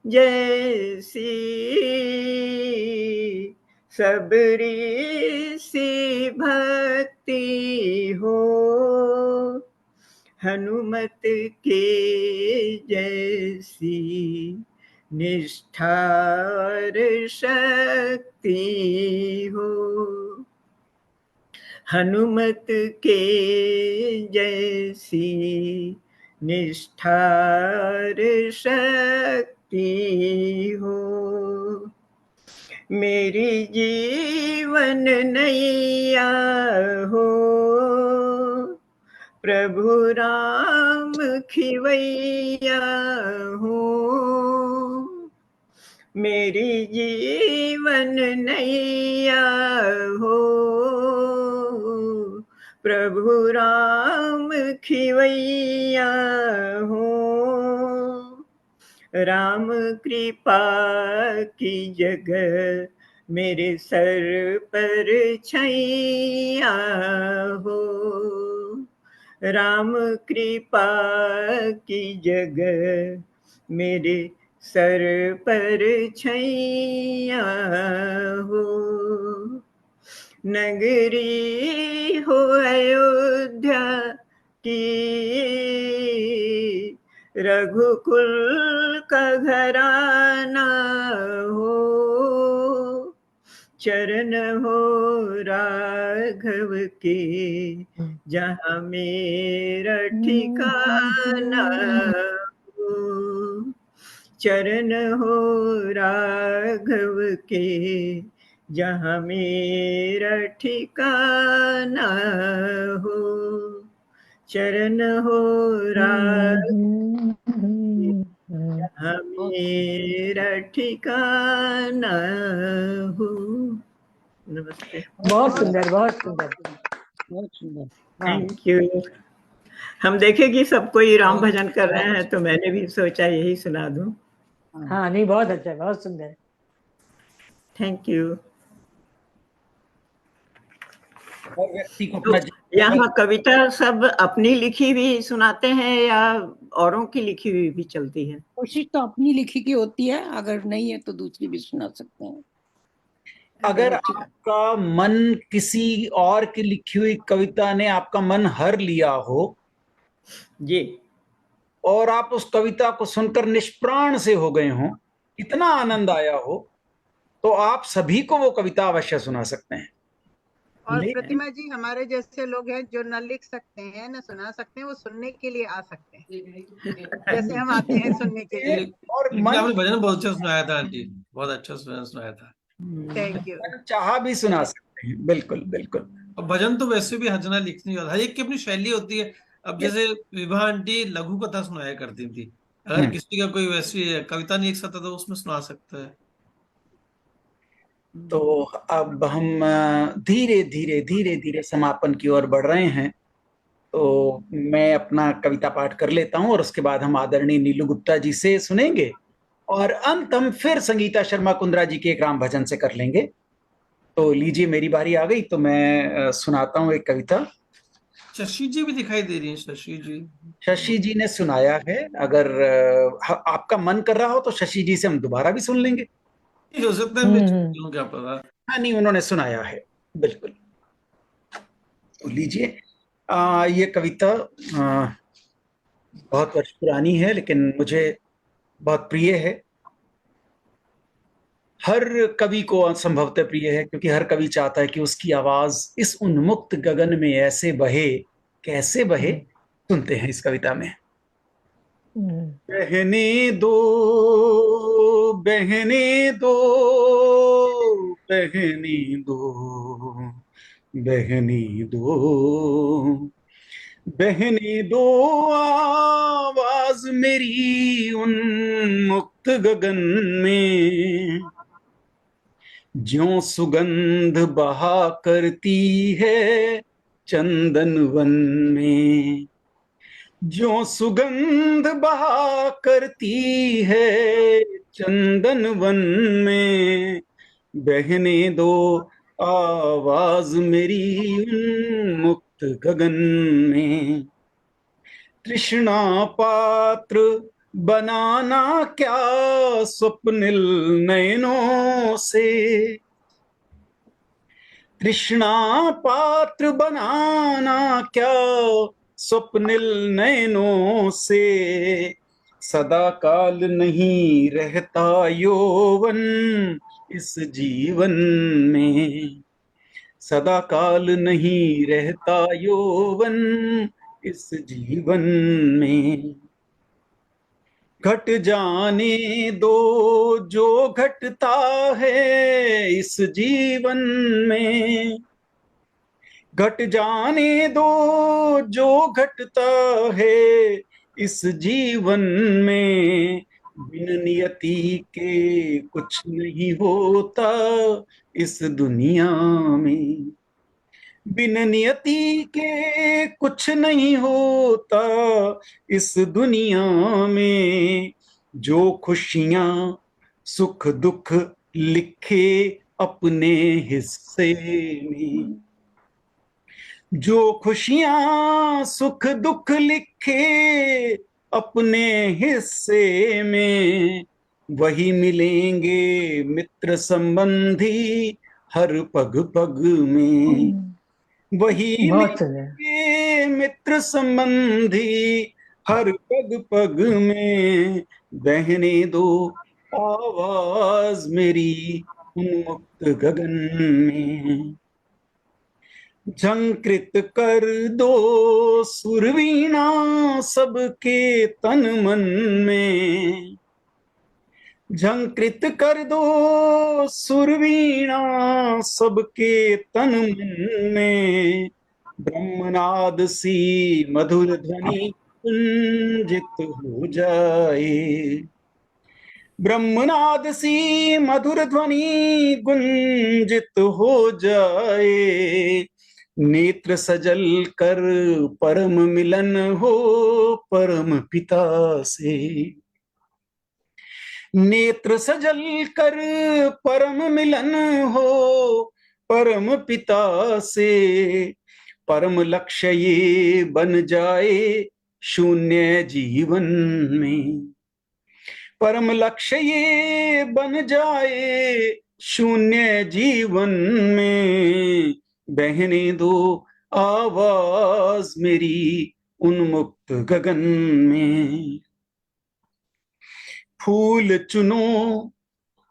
जैसी, सबरी सी भक्ति हो, हनुमत के जैसी निष्ठा और शक्ति हो, हनुमत के जैसी निष्ठा और शक्ति हो। मेरी जीवन नैया हो, प्रभु राम खिवैया हो, मेरी जीवन नैया हो, प्रभु राम खिवैया हो, राम कृपा की जगह मेरे सर पर छैया हो, राम कृपा की जगह मेरे सर पर छैया हो, नगरी हो अयोध्या की, रघुकुल का घराना हो, चरण हो राघव के जहाँ मेरा ठिकाना हो, चरण हो राघव के जहाँ मेरा ठिकाना हो, चरण हो राघव जहाँ मेरा ठिकाना हो। नमस्ते। बहुत सुंदर, बहुत सुंदर। बहुत सुंदर। Thank you. हम देखे कि सब कोई राम भजन कर रहे हैं तो मैंने भी सोचा यही सुना दूं। हाँ, नहीं, बहुत अच्छा, बहुत सुंदर। Thank you. हर व्यक्ति को तो अपना यहाँ कविता सब अपनी लिखी हुई सुनाते हैं या औरों की लिखी हुई भी चलती है? कोशिश तो अपनी लिखी की होती है, अगर नहीं है तो दूसरी भी सुना सकते हैं। अगर आपका मन किसी और की लिखी हुई कविता ने आपका मन हर लिया हो जी, और आप उस कविता को सुनकर निष्प्राण से हो गए हों, इतना आनंद आया हो, तो आप सभी को वो कविता अवश्य सुना सकते हैं। और प्रतिमा जी, हमारे जैसे लोग हैं जो न लिख सकते हैं न सुना सकते हैं, वो सुनने के लिए आ सकते हैं, जैसे हम आते हैं सुनने के लिए। और लेकिन मन आपने भजन बहुत अच्छा सुनाया था आंटी, बहुत अच्छा भजन सुनाया था। Thank you. मन चाहा भी सुना सकते हैं। बिल्कुल बिल्कुल। और भजन तो वैसे भी हर जना लिखने वाला, हर एक की अपनी शैली होती है। अब जैसे विभा आंटी लघु कथा सुनाया करती थी, अगर किसी का कोई वैसी कविता नहीं लिख सकता तो उसमें सुना सकता है। तो अब हम धीरे धीरे धीरे धीरे समापन की ओर बढ़ रहे हैं, तो मैं अपना कविता पाठ कर लेता हूं और उसके बाद हम आदरणीय नीलू गुप्ता जी से सुनेंगे और अंत हम फिर संगीता शर्मा कुंद्रा जी के एक राम भजन से कर लेंगे। तो लीजिए, मेरी बारी आ गई तो मैं सुनाता हूं एक कविता। शशि जी भी दिखाई दे रही है, शशि जी। शशि जी ने सुनाया है, अगर आपका मन कर रहा हो तो शशि जी से हम दोबारा भी सुन लेंगे। हो सकता है मैं चूक जाऊं, क्या पता। हाँ नहीं, उन्होंने सुनाया है, बिल्कुल। तो लीजिए, ये कविता बहुत वर्ष पुरानी है लेकिन मुझे बहुत प्रिय है। हर कवि को संभवतः प्रिय है, क्योंकि हर कवि चाहता है कि उसकी आवाज इस उन्मुक्त गगन में ऐसे बहे, कैसे बहे, सुनते हैं इस कविता में। बहने दो, बहने दो, बहने दो, बहने दो, बहने दो आवाज मेरी उन्मुक्त गगन में, ज्यों सुगंध बहा करती है चंदन वन में, ज्यों सुगंध बहा करती है चंदन वन में, बहने दो आवाज मेरी उन्मुक्त गगन में। तृष्णा पात्र बनाना क्या स्वप्निल नयनों से, तृष्णा पात्र बनाना क्या स्वप्निल नयनों से, सदा काल नहीं रहता यौवन इस जीवन में, सदा काल नहीं रहता यौवन इस जीवन में। घट जाने दो जो घटता है इस जीवन में, घट जाने दो जो घटता है इस जीवन में, बिन नियति के कुछ नहीं होता इस दुनिया में, बिन नियति के कुछ नहीं होता इस दुनिया में, जो खुशियां सुख दुख लिखे अपने हिस्से में, जो खुशियां सुख दुख लिखे अपने हिस्से में, वही मिलेंगे मित्र संबंधी हर पग पग में, वही बहुत सुंदर। मिलेंगे मित्र संबंधी हर पग पग में। बहने दो आवाज मेरी उन्मुक्त गगन में, झंकृत कर दो सुरवीणा सबके तन मन में, झंकृत कर दो सुरवीणा सबके तन मन में। ब्रह्मनाद सी मधुर ध्वनि कुंजित हो जाए, ब्रह्मनाद सी मधुर ध्वनि गुंजित हो जाए। नेत्र सजल कर परम मिलन हो परम पिता से, नेत्र सजल कर परम मिलन हो परम पिता से। परम लक्ष्य ये बन जाए शून्य जीवन में, परम लक्ष्य ये बन जाए शून्य जीवन में। बहने दो आवाज मेरी उन्मुक्त गगन में, फूल चुनो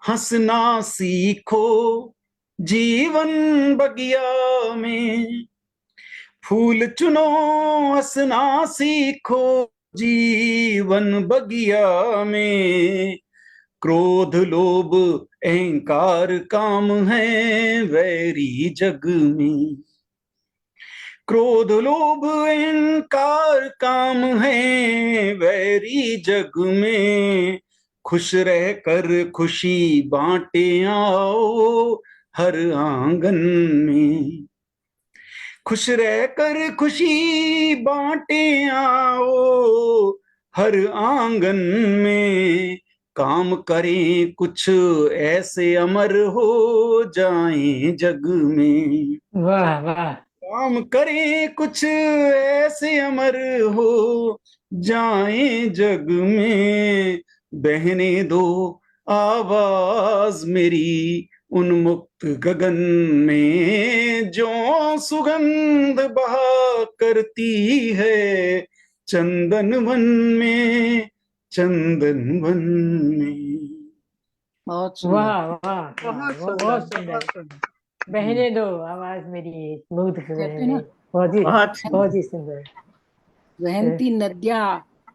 हंसना सीखो जीवन बगिया में, फूल चुनो हंसना सीखो जीवन बगिया में। क्रोध लोभ अहंकार काम है वैरी जग में, क्रोध लोभ अहंकार काम है वैरी जग में। खुश रह कर खुशी बांटे आओ हर आंगन में, खुश रह कर खुशी बांटे आओ हर आंगन में। काम करें कुछ ऐसे अमर हो जाएं जग में, वाह वाह। काम करें कुछ ऐसे अमर हो जाएं जग में। बहने दो आवाज मेरी उन्मुक्त गगन में, जो सुगंध बहा करती है चंदन वन में, चंदन वन में। बहुत सुंदर। वाह वाह वाह, बहुत बहुत सुंदर, सुंदर। बहुत सुंदर। बहने दो आवाज मेरी मुग्ध कहते गगन हैं ना, में, बहुत ही बहुत सुंदर। वहन्ति नद्या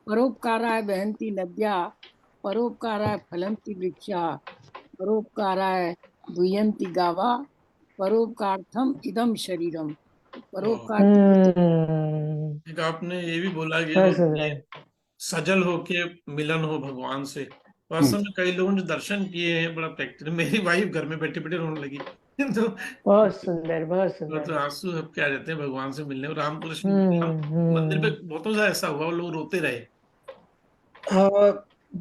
परोपकाराय वहन्ति नद्या परोपकाराय फलन्ति वृक्षा परोपकाराय दुह्यन्ति गावा परोपकार्थम इदम शरीरम। परोपकार एक आपने ये भी बोला कि बहुत जो सुंदर। ये सजल होके मिलन हो भगवान से। वास्तव में कई लोगों ने दर्शन किए हैं, बड़ा प्रैक्टिस। मेरी वाइफ घर में बैठे बैठे रोने लगी तो बहुत सुंदर, बहुत तो सुंदर। आंसू अब क्या जाते हैं भगवान से मिलने। और रामकृष्ण मंदिर पे बहुतों से ऐसा हुआ, वो लोग रोते रहे।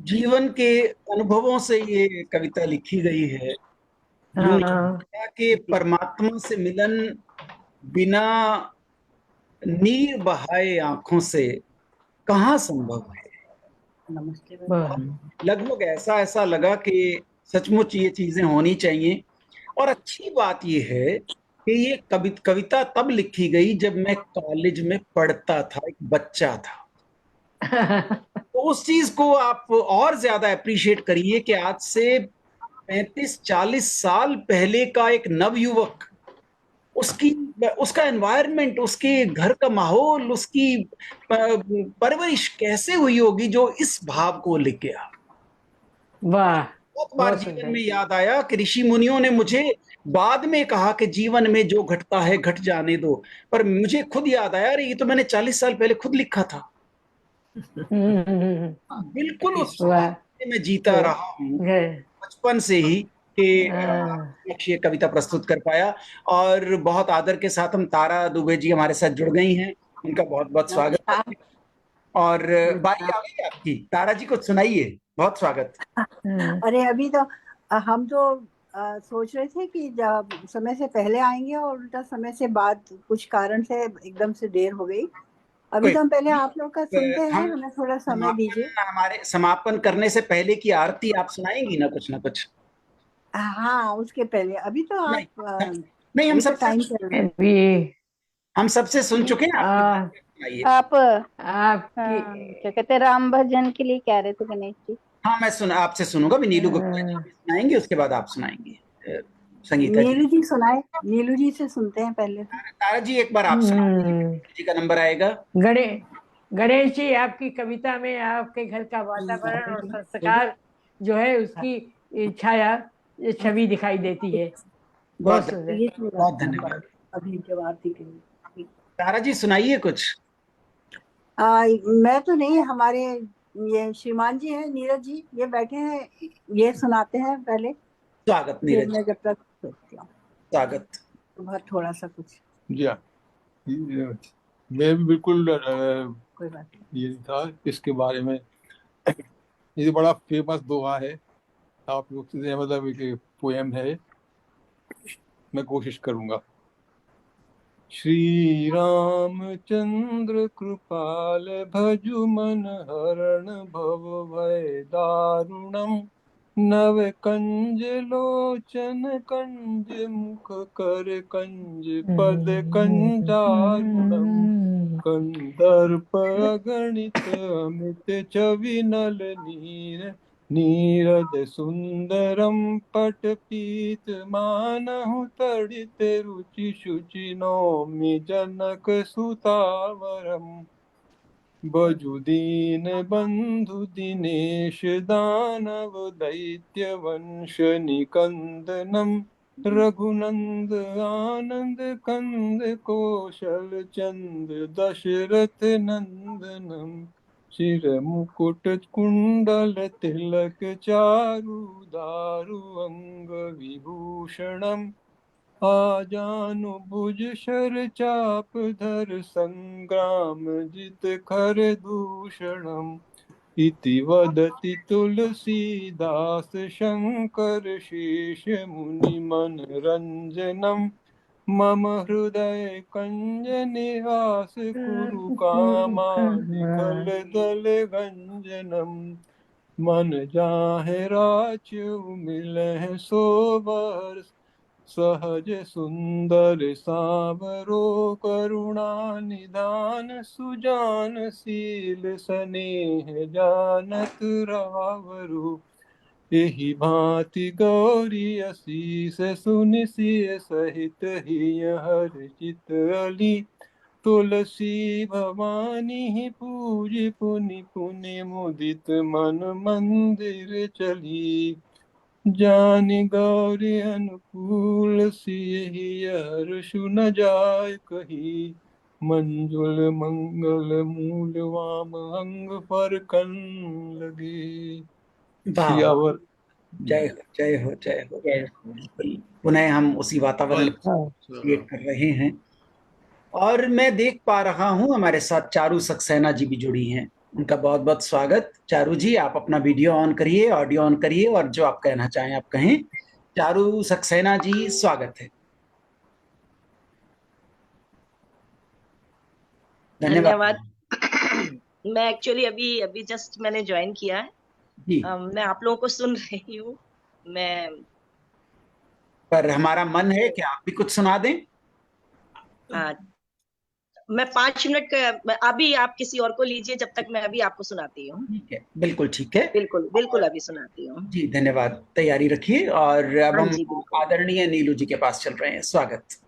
जीवन के अनुभवों से ये कविता लिखी गई है। यूं लिखा कि परमात्मा से मिलन बिना नीर बहाए आंखों से कहाँ संभव है। नमस्ते। लगभग ऐसा ऐसा लगा कि सचमुच ये चीजें होनी चाहिए। और अच्छी बात ये है कि ये कविता तब लिखी गई जब मैं कॉलेज में पढ़ता था, एक बच्चा था। तो उस चीज को आप और ज्यादा अप्रिशिएट करिए कि आज से 35-40 साल पहले का एक नवयुवक, उसका एनवायरनमेंट, उसके घर का माहौल, उसकी परवरिश कैसे हुई होगी जो इस भाव को लेके आ। वाह। बहुत बार जीवन में याद आया कि ऋषि मुनियों ने मुझे बाद में कहा कि जीवन में जो घटता है घट जाने दो, पर मुझे खुद याद आया, अरे ये तो मैंने 40 साल पहले खुद लिखा था। बिल्कुल उस मैं जीता रहा हूँ बचपन से ही कि ये कविता प्रस्तुत कर पाया। और बहुत आदर के साथ हम तारा दुबे जी हमारे साथ जुड़ गई हैं, उनका बहुत बहुत स्वागत। और बारी आ गई आपकी, तारा जी को सुनाइए। बहुत स्वागत। अरे अभी तो हम तो सोच रहे थे कि जब समय से पहले आएंगे और उल्टा समय से बाद कुछ कारण से एकदम से देर हो गई। अभी तो हम पहले आप लोग का सुनते हैं, हम हमें थोड़ा समय दीजिए। हमारे समापन करने से पहले की आरती आप सुनाएंगी ना कुछ? हाँ, उसके पहले अभी तो आप नहीं, हम अभी तो सबसे टाइम चल रहा है। हम सबसे सुन चुके हैं, आप सुनाइए। आप आपकी क्या कहते हैं, राम भजन के लिए कह रहे थे गणेश जी। हाँ, मैं आपसे सुनूंगा भी। नीलू गुप्ता जी सुनाएंगे, उसके बाद आप सुनाएंगे संगीता जी। नीलू जी सुनाए, नीलू जी से सुनते हैं पहले तो। तारा जी एक बार आप सुनाइए, जी का नंबर आएगा। गणेश जी, आपकी कविता में आपके घर का वातावरण और संस्कार जो है उसकी छाया, छवि दिखाई देती है। बहुत सुंदर। ये बहुत धन्यवाद। अभी जब आरती के लिए तारा जी सुनाइए कुछ। मैं तो नहीं, हमारे ये श्रीमान जी हैं, नीरज जी, ये बैठे हैं, ये सुनाते हैं पहले, स्वागत फिर नीरज, मैं जब तक सोचती हूँ स्वागत। बहुत थोड़ा सा कुछ। जी हाँ, मैं भी बिल्कुल कोई बात ये था इसके बारे में। ये बड़ा फेमस दोहा है, आप लोग से मतलब एक पोएम है, मैं कोशिश करूंगा। श्री रामचंद्र कृपाल भजु मन हरण भव भय दारुणम, नव कंज लोचन कंज मुख कर कंज पद कंजारुणम, कंदर्प गणित अमित छवि नल नीर, नीरद सुंदरम पट पीत मानहु तड़ित रुचि शुचि नौमि जनक सुतावरम, बजुदीन बंधु दिनेश दानव दैत्य वंश निकंदनम, रघुनंद आनंद कंद कौशल चंद दशरथ नंदनम, शिर मुकुट कुंडल तिलक चारु दारु अंग विभूषणम, आजानुभुज शर चाप धर संग्राम जित खर दूषणम, इति वदति तुलसीदास शंकर शेष मुनि मन रंजनम, मम हृदय कंज निवास कुरु कामादि खल दल गंजनम, मन जाहे राचु मिलहि सोबर, सहज सुंदर सावरो करुणा निधान, सुजान शील स्नेह जानत रावरु, एहि भांति गौरी असीस सुनि सिय सहित हिय हर चित अली, तुलसी भवानी पूज पुनि पुनि मुदित मन मंदिर चली, जानि गौरी अनुकूल सियहि हर्षु न जाय कही, मंजुल मंगल मूल वाम अंग पर कन लगे। सियावर। जय हो, जय हो, जय हो। बिल्कुल, पुनः हम उसी वातावरण क्रिएट कर रहे हैं। और मैं देख पा रहा हूं हमारे साथ चारू सक्सेना जी भी जुड़ी हैं। उनका बहुत बहुत स्वागत। चारू जी, आप अपना वीडियो ऑन करिए, ऑडियो ऑन करिए, और जो आप कहना चाहें आप कहें। चारू सक्सेना जी, स्वागत है। धन्यवाद। मैं एक्चुअली अभी जस्ट मैंने ज्वाइन किया है। मैं आप लोगों को सुन रही हूँ। पर हमारा मन है कि आप भी कुछ सुना दें। मैं 5 मिनट का, अभी आप किसी और को लीजिए, जब तक मैं अभी आपको सुनाती हूँ। ठीक है, बिल्कुल ठीक है। बिल्कुल बिल्कुल अभी सुनाती हूँ जी, धन्यवाद। तैयारी रखिए। और अब हम आदरणीय नीलू जी के पास चल रहे हैं। स्वागत।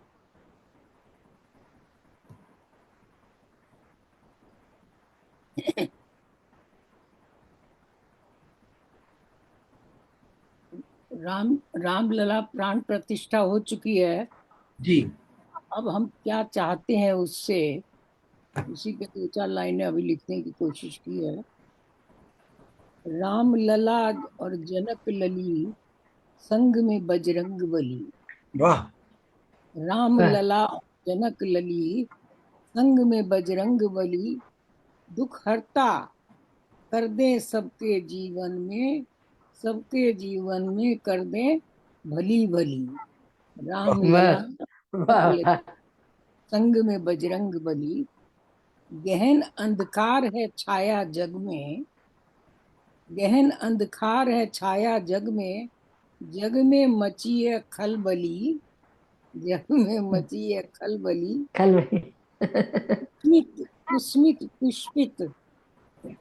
राम लला प्राण प्रतिष्ठा हो चुकी है जी। अब हम क्या चाहते हैं उससे, उसी के 2-4 लाइनें अभी लिखने की कोशिश की है। राम लला और जनक लली, संग में बजरंग बली। वाह। राम लला जनक लली, संग में बजरंग बली, दुख हरता कर दे सबके जीवन में कर दे भली भली। राम लला संग में बजरंग बली। गहन अंधकार है छाया जग में, गहन अंधकार है छाया जग में मची है खलबली, जग में मची है खलबली।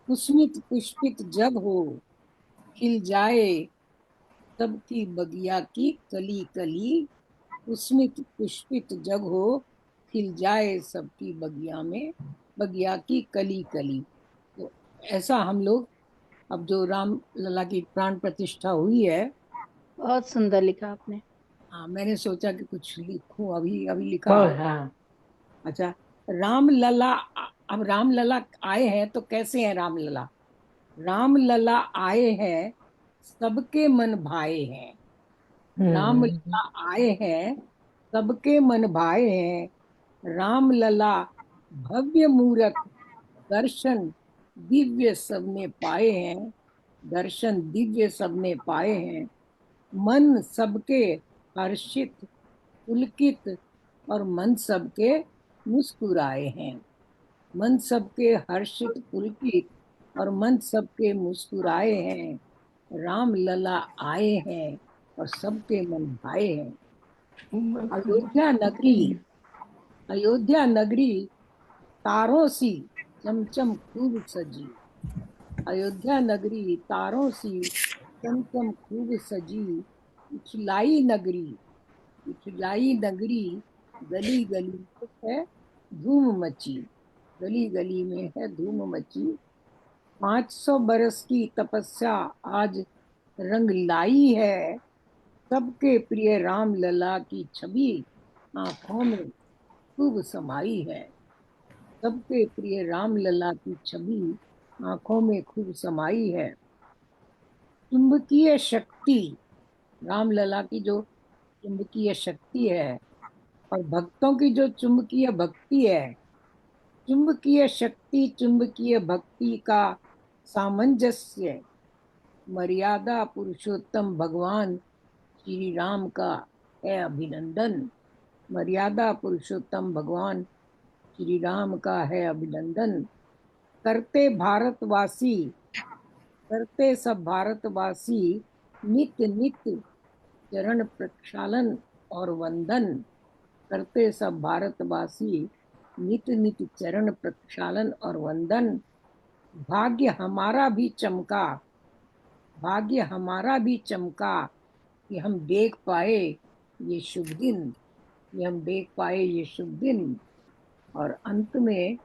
कुस्मित पुष्पित जब हो खिल जाए सबकी बगिया की कली कली। कुस्मित पुष्पित जग हो खिल जाए सबकी बगिया की कली कली। तो ऐसा हम लोग अब जो राम लला की प्राण प्रतिष्ठा हुई है। बहुत सुंदर लिखा आपने। हाँ, मैंने सोचा कि कुछ लिखूं, अभी लिखा। हाँ। अच्छा, राम लला, अब राम लला आए हैं तो कैसे हैं राम लला? राम लला आए हैं सबके मन भाए हैं। राम लला आए हैं सबके मन भाए हैं। राम लला भव्य मूरत दर्शन दिव्य सबने पाए हैं, दर्शन दिव्य सबने पाए हैं। मन सबके हर्षित पुलकित और मन सबके मुस्कुराए हैं। मन सबके हर्षित पुलकित और मन सबके मुस्कुराए हैं। राम लला आए हैं और सबके मन भाए हैं। अयोध्या नगरी तारों सी चमचम खूब सजी। अयोध्या नगरी तारों सी चमचम खूब सजी। इछलाई नगरी गली गली है धूम मची, गली गली में है धूम मची। 500 बरस की तपस्या आज रंग लाई है। सबके प्रिय राम लला की छवि आंखों में खूब समाई है। सबके प्रिय राम लला की छवि आंखों में खूब समाई है। चुंबकीय शक्ति, राम लला की जो चुंबकीय शक्ति है और भक्तों की जो चुंबकीय भक्ति है, चुंबकीय शक्ति चुंबकीय भक्ति का सामंजस्य मर्यादा पुरुषोत्तम भगवान श्री राम का है अभिनंदन। मर्यादा पुरुषोत्तम भगवान श्री राम का है अभिनंदन। करते सब भारतवासी नित्य नित्य चरण प्रक्षालन और वंदन। करते सब भारतवासी नित्य नित्य चरण प्रक्षालन और वंदन। भाग्य हमारा भी चमका कि हम देख पाए ये शुभ दिन। और अंत में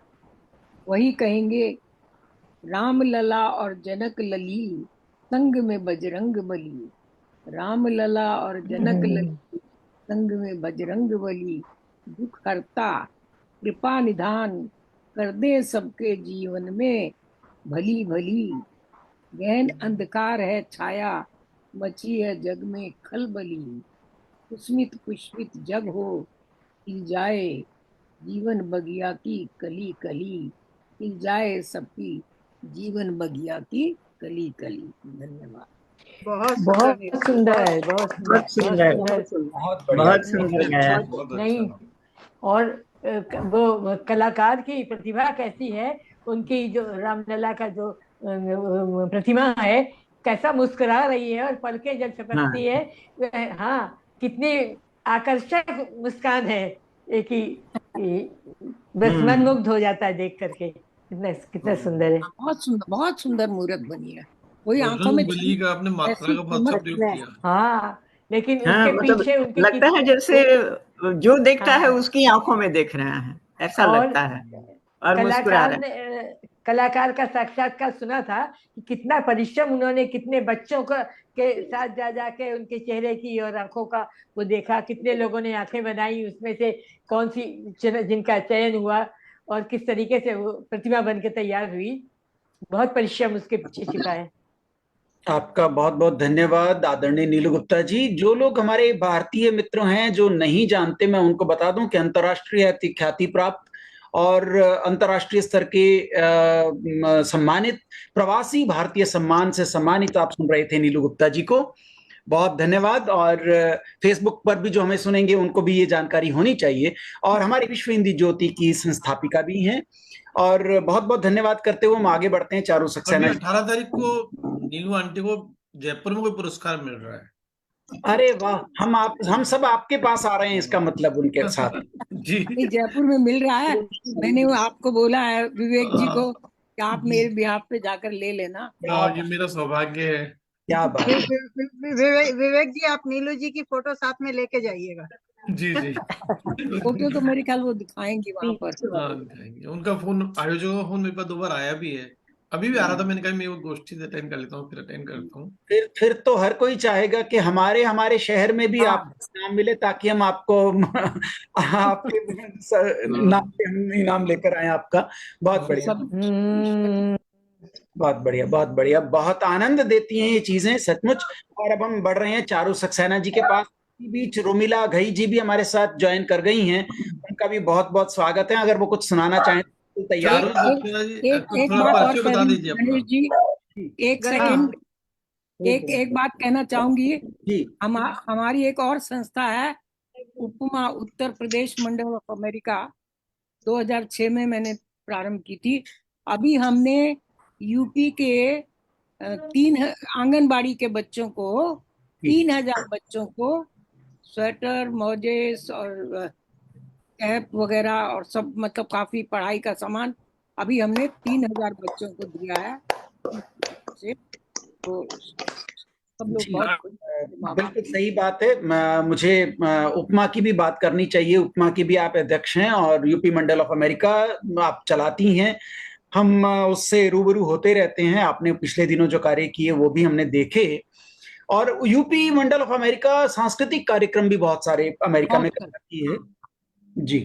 वही कहेंगे, राम लला और जनक लली संग में बजरंग बली। राम लला और जनक लली संग में बजरंग बली। दुख हरता कृपा निधान कर दे सबके जीवन में भली भली। गहन अंधकार है छाया मची है जग में खलबली। कुस्मित पुष्पित जग हो खिल जाए जीवन बगिया की कली कली। खिल जाए सबकी जीवन बगिया की कली कली। धन्यवाद। बहुत सुंदर, बहुत सुंदर गाया। नहीं, और वो कलाकार की प्रतिभा कैसी है, उनकी जो रामलला का जो प्रतिमा है, कैसा मुस्कुरा रही है और पलकें जब झपकती है। हाँ, कितनी आकर्षक मुस्कान है, एक ही बस मनमुग्ध हो जाता है देख करके। कितना सुंदर है। बहुत सुंदर मूर्त बनी है। वही आंखों में बली का आपने मात्रा का बहुत अच्छा प्रयोग किया। हाँ, लेकिन उसके मतलब पीछे उनकी लगता है जैसे जो देखता है उसकी आंखों में देख रहे हैं, ऐसा लगता है, और मुस्कुरा रहे हैं। कलाकार का साक्षात्कार सुना था कि कितना परिश्रम उन्होंने, कितने बच्चों का के साथ जाके उनके चेहरे की और आंखों का वो देखा, कितने लोगों ने आंखें बनाई, उसमें से कौन सी जिनका चयन हुआ और किस तरीके से वो प्रतिमा बन के तैयार हुई। बहुत परिश्रम उसके पीछे छिपा है। आपका बहुत बहुत धन्यवाद आदरणीय नीलू गुप्ता जी। जो लोग हमारे भारतीय मित्र हैं जो नहीं जानते, मैं उनको बता दूं कि अंतर्राष्ट्रीय ख्याति प्राप्त और अंतर्राष्ट्रीय स्तर के सम्मानित प्रवासी भारतीय सम्मान से सम्मानित आप सुन रहे थे नीलू गुप्ता जी को। बहुत धन्यवाद। और फेसबुक पर भी जो हमें सुनेंगे उनको भी ये जानकारी होनी चाहिए, और हमारी विश्व हिंदी ज्योति की संस्थापिका भी हैं। और बहुत बहुत धन्यवाद करते हुए हम आगे बढ़ते हैं। चारू सक्सेना, 18 तारीख को नीलू आंटी को जयपुर में कोई पुरस्कार मिल रहा है। अरे वाह, हम सब आपके पास आ रहे हैं, इसका मतलब उनके साथ। जी, जयपुर में मिल रहा है। मैंने आपको बोला है विवेक जी को कि आप मेरे बिहाफ पे जाकर ले लेना। ये मेरा सौभाग्य है। क्या बात। विवेक जी, आप नीलू जी की फोटो साथ में लेके जाइएगा। जी जी। फोटो तो मेरे ख्याल वो दिखाएंगी वहां पर। दिखाएंगे। उनका फोन, आयोजकों का फोन मेरे पास 2 बार आया भी है, अभी भी आ रहा था। मैंने कहा मैं वो गोष्ठी अटेंड कर लेता हूँ, फिर अटेंड करता हूँ। फिर तो हर कोई चाहेगा कि हमारे शहर में भी आपको नाम मिले, ताकि हम आपको आपके नाम पे हम इनाम लेकर आए आपका। बहुत बढ़िया, बहुत बढ़िया, बहुत बढ़िया। बहुत आनंद देती हैं ये चीजें सचमुच। और अब हम बढ़ रहे हैं चारू सक्सेना जी के पास। बीच रोमिला घई जी भी हमारे साथ ज्वाइन कर गई हैं, उनका भी बहुत बहुत स्वागत है। अगर वो कुछ सुनाना चाहें तो तैयार हो। एक बात और बता दीजिए गणेश जी, एक सेकंड, एक बात कहना चाहूंगी। हमारी एक और संस्था है, उपमा उत्तर प्रदेश मंडल ऑफ अमेरिका, 2006 में मैंने प्रारंभ की थी। अभी हमने यूपी के 3 आंगनबाड़ी के बच्चों को, 3000 बच्चों को स्वेटर, मोजेस और कैप वगैरह और सब, मतलब काफी पढ़ाई का सामान अभी हमने 3000 बच्चों को दिया है। तो सब लोग बहुत बिल्कुल सही बात है। मुझे उपमा की भी बात करनी चाहिए। उपमा की भी आप अध्यक्ष हैं और यूपी मंडल ऑफ अमेरिका आप चलाती हैं। हम उससे रूबरू होते रहते हैं। आपने पिछले दिनों जो कार्य किए वो भी हमने देखे। और यूपी मंडल ऑफ अमेरिका सांस्कृतिक कार्यक्रम भी बहुत सारे अमेरिका में करती है जी।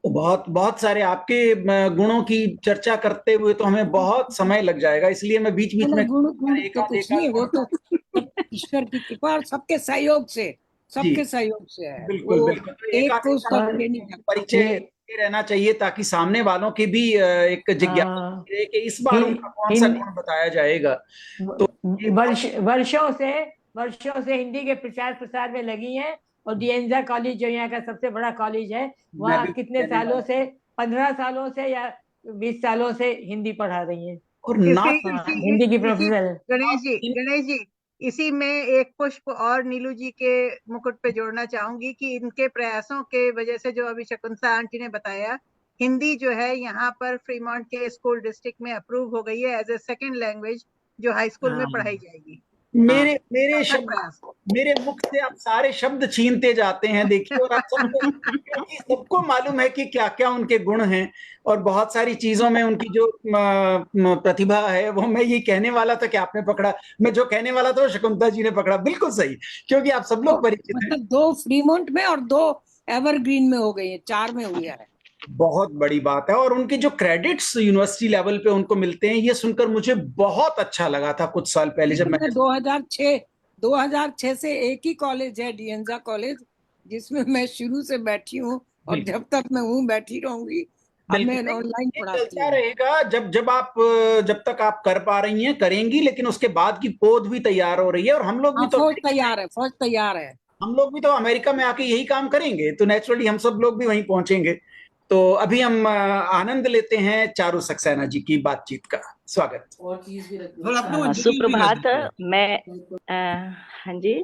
तो बहुत बहुत सारे आपके गुणों की चर्चा करते हुए तो हमें बहुत समय लग जाएगा, इसलिए मैं बीच बीच में गुण तो कुछ नहीं, वो तो ईश्वर की कृपा और सबके सहयोग से, सबके सहयोग से है। बिल्कुल बिल्कुल। एक को परिचय रहना चाहिए ताकि सामने वालों की भी एक जिज्ञासा रहे कि इस बार उनका कौन सा गुण बताया जाएगा। तो वर्षों से हिंदी के प्रचार प्रसार में लगी हैं। और डिएंजा कॉलेज जो यहाँ का सबसे बड़ा कॉलेज है, वहाँ कितने सालों से, 15 सालों से या 20 सालों से हिंदी पढ़ा रही हैं। और हिंदी की प्रोफेसर। गणेश जी, इसी में एक पुष्प और नीलू जी के मुकुट पे जोड़ना चाहूंगी कि इनके प्रयासों के वजह से, जो अभी शकुंतला आंटी ने बताया, हिंदी जो है यहाँ पर फ्रीमॉन्ट के स्कूल डिस्ट्रिक्ट में अप्रूव हो गई है एज ए सेकेंड लैंग्वेज, जो हाई स्कूल में पढ़ाई जाएगी। मेरे मुख से आप सारे शब्द छीनते जाते हैं, देखिए। और आप सबको मालूम है कि क्या क्या उनके गुण हैं, और बहुत सारी चीजों में उनकी जो प्रतिभा है वो मैं ये कहने वाला था कि आपने पकड़ा। मैं जो कहने वाला था वो शकुंतला जी ने पकड़ा। बिल्कुल सही, क्योंकि आप सब लोग परिचित हैं। 2 फ्रीमॉन्ट में और 2 एवरग्रीन में हो गई है, 4 में हुई है। बहुत बड़ी बात है। और उनके जो क्रेडिट्स यूनिवर्सिटी लेवल पे उनको मिलते हैं, ये सुनकर मुझे बहुत अच्छा लगा था कुछ साल पहले जब मैं 2006 से एक ही कॉलेज है, डिएंजा कॉलेज, जिसमें मैं शुरू से बैठी हूँ और जब तक मैं हूँ बैठी रहूंगी। अब मैं ऑनलाइन पढ़ाती हूँ। रहेगा जब तक आप कर पा रही हैं करेंगी, लेकिन उसके बाद की पोद भी तैयार हो रही है। और हम लोग भी तो फौज तैयार है। हम लोग भी तो अमेरिका में आके यही काम करेंगे, तो नेचुरली हम सब लोग भी वहीं पहुंचेंगे। तो अभी हम आनंद लेते हैं चारू सक्सेना जी की बातचीत का। स्वागत। सुप्रभात। मैं हाँ जी,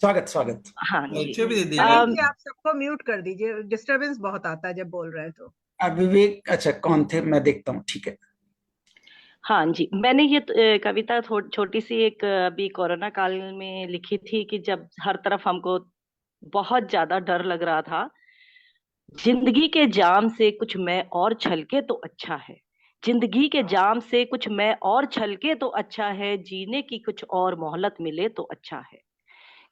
स्वागत। हाँ जी, आप सबको म्यूट कर दीजिए, डिस्टरबेंस बहुत आता है जब बोल रहे हैं तो। विवेक, अच्छा कौन थे, मैं देखता हूँ। ठीक है। हाँ जी, मैंने ये कविता छोटी सी एक अभी कोरोना काल में लिखी थी कि जब हर तरफ हमको बहुत ज्यादा डर लग रहा था। जिंदगी के जाम से कुछ मैं और छलके तो अच्छा है, जिंदगी के जाम से कुछ मैं और छलके तो अच्छा है, जीने की कुछ और मोहलत मिले तो अच्छा है।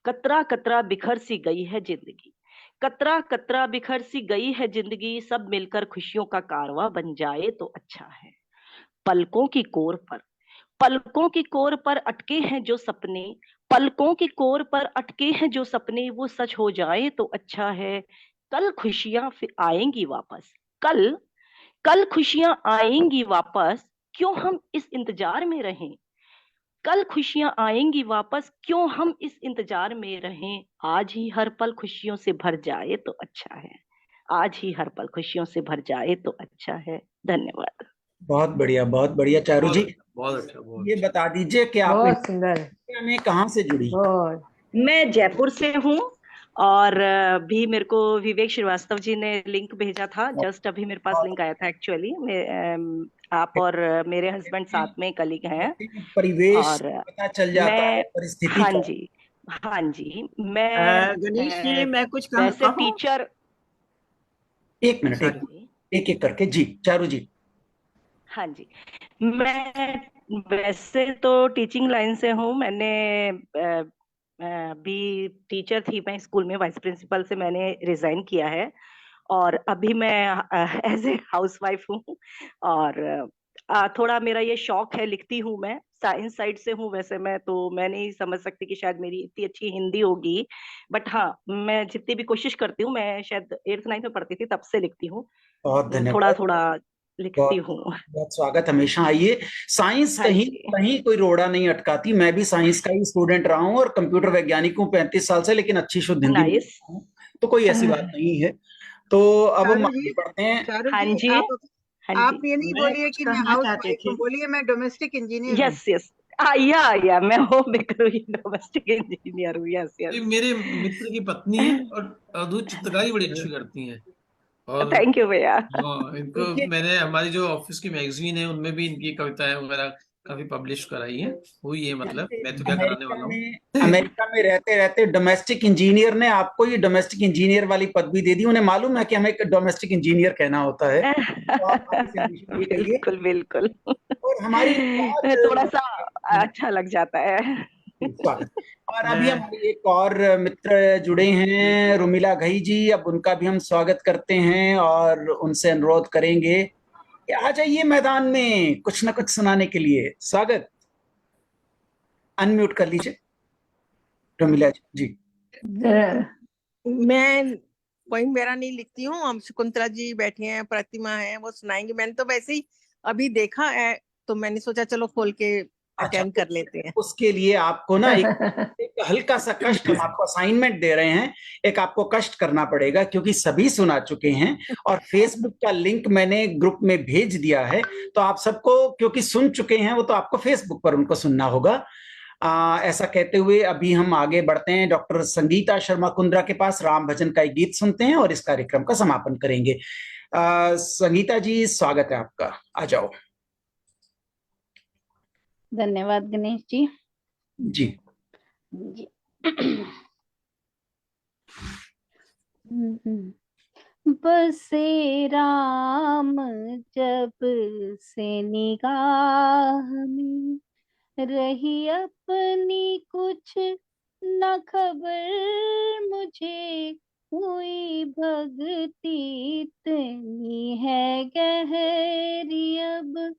कतरा कतरा बिखर सी गई है जिंदगी, कतरा कतरा बिखर सी गई है जिंदगी, सब मिलकर खुशियों का कारवां बन जाए तो अच्छा है। पलकों की कोर पर अटके हैं जो सपने, पलकों की कोर पर अटके हैं जो सपने, वो सच हो जाए तो अच्छा है। कल खुशियां फिर आएंगी वापस, कल कल खुशियां आएंगी वापस, क्यों हम इस इंतजार में रहें? कल खुशियां आएंगी वापस, क्यों हम इस इंतजार में रहें? आज ही हर पल खुशियों से भर जाए तो अच्छा है, आज ही हर पल खुशियों से भर जाए तो अच्छा है। धन्यवाद। बहुत बढ़िया चारू जी। बहुत अच्छा, बहुत ये अच्छा। बता दीजिए कि आप बहुत सुंदर, इंडिया में कहाँ से जुड़ी? बहुत। मैं जयपुर से हूँ, और भी मेरे को विवेक श्रीवास्तव जी ने लिंक भेजा था, जस्ट अभी मेरे पास लिंक आया था एक्चुअली। आप और मेरे हस्बैंड साथ में कलीग हैं, परिवेश और पता चल जाता है, मैं, परिस्थिति हाँ का। जी, हाँ जी, मैं गणेश जी, मैं कुछ वैसे कहूँ? टीचर, एक मिनट, हाँ जी, एक एक करके जी चारू जी। हाँ जी, मैं वैसे तो टीचिंग लाइन से हूँ। मैंने भी टीचर थी मैं स्कूल में, वाइस प्रिंसिपल से मैंने रिजाइन किया है, और अभी मैं एज ए हाउसवाइफ हूँ। और थोड़ा मेरा ये शौक है, लिखती हूँ मैं, साइंस साइड से हूँ वैसे मैं, तो मैं नहीं समझ सकती कि शायद मेरी इतनी अच्छी हिंदी होगी, बट हाँ, मैं जितनी भी कोशिश करती हूँ, मैं शायद 8th 9th में पढ़ती थी तब से लिखती हूँ, बहुत तो थोड़ा धन्यवाद। थोड़ा लिखती बहुत हूँ। बहुत स्वागत, हमेशा आइए। साइंस हाँ कहीं जी, कहीं कोई रोड़ा नहीं अटकाती। मैं भी साइंस का ही स्टूडेंट रहा हूँ और कंप्यूटर वैज्ञानिक हूँ 35 साल से, लेकिन अच्छी शुद्ध हिंदी में नाइस। लिखता हूँ, तो कोई ऐसी बात नहीं है। तो अब हम चारू आगे जी, बढ़ते हैं। चारू हाँ जी, जी, हाँ आप जी, ये नहीं मैं बोलिए कुछ कि मैं कहना हाउस चाहती वाइफ हूँ, थी। बोलिए मैं डोमेस्टिक इंजीनियर हूँ। यस यस, या मैं होम मेकर हूँ, डोमेस्टिक इंजीनियर हूँ, यस ये यस। मेरे मित्र की पत्नी है, और अदभुत चित्रकारी बड़ी अच्छी करती हैं। और थैंक यू भैया। हाँ, इनको देखिए, मैंने हमारी जो ऑफिस की मैगजीन है उनमें भी इनकी कविताएं वगैरह काफी पब्लिश कराई है, हुई है, मतलब मैं तो क्या कराने वाला हूँ। अमेरिका में रहते रहते डोमेस्टिक इंजीनियर ने आपको ये डोमेस्टिक इंजीनियर वाली पदवी दे दी। उन्हें मालूम है कि हमें डोमेस्टिक इंजीनियर कहना होता है, तो आप इसे हमेशा ये कहिए। बिल्कुल बिल्कुल, और हमारी थोड़ा सा आज अच्छा लग जाता है। स्वागत। और अभी मैं हमारे एक और मित्र जुड़े हैं, रुमिला घई जी। अब उनका भी हम स्वागत करते हैं और उनसे अनुरोध करेंगे कि आ जाइए मैदान में कुछ ना कुछ सुनाने के लिए। स्वागत, अनम्यूट कर लीजिए रुमिला जी। मैं पोइम मेरा नहीं लिखती हूँ, हम शकुंतला जी बैठी हैं, प्रतिमा है, वो सुनाएंगे। मैंने तो वैसे ही अभी देखा है, तो मैंने सोचा चलो खोल के अच्छा, अटेंड कर लेते हैं। उसके लिए आपको ना एक हल्का सा कष्ट, हम आपको असाइनमेंट दे रहे हैं। एक आपको कष्ट करना पड़ेगा, क्योंकि सभी सुना चुके हैं और फेसबुक का लिंक मैंने ग्रुप में भेज दिया है, तो आप सबको, क्योंकि सुन चुके हैं वो, तो आपको फेसबुक पर उनको सुनना होगा। ऐसा कहते हुए अभी हम आगे बढ़ते हैं, डॉक्टर संगीता शर्मा कुंद्रा के पास राम भजन का एक गीत सुनते हैं और इस कार्यक्रम का समापन करेंगे। संगीता जी, स्वागत है आपका, आ जाओ। धन्यवाद गणेश जी। जी जी। बसे राम जब से निगाह में, रही अपनी कुछ न खबर मुझे, हुई भक्ति इतनी है गहरी, अब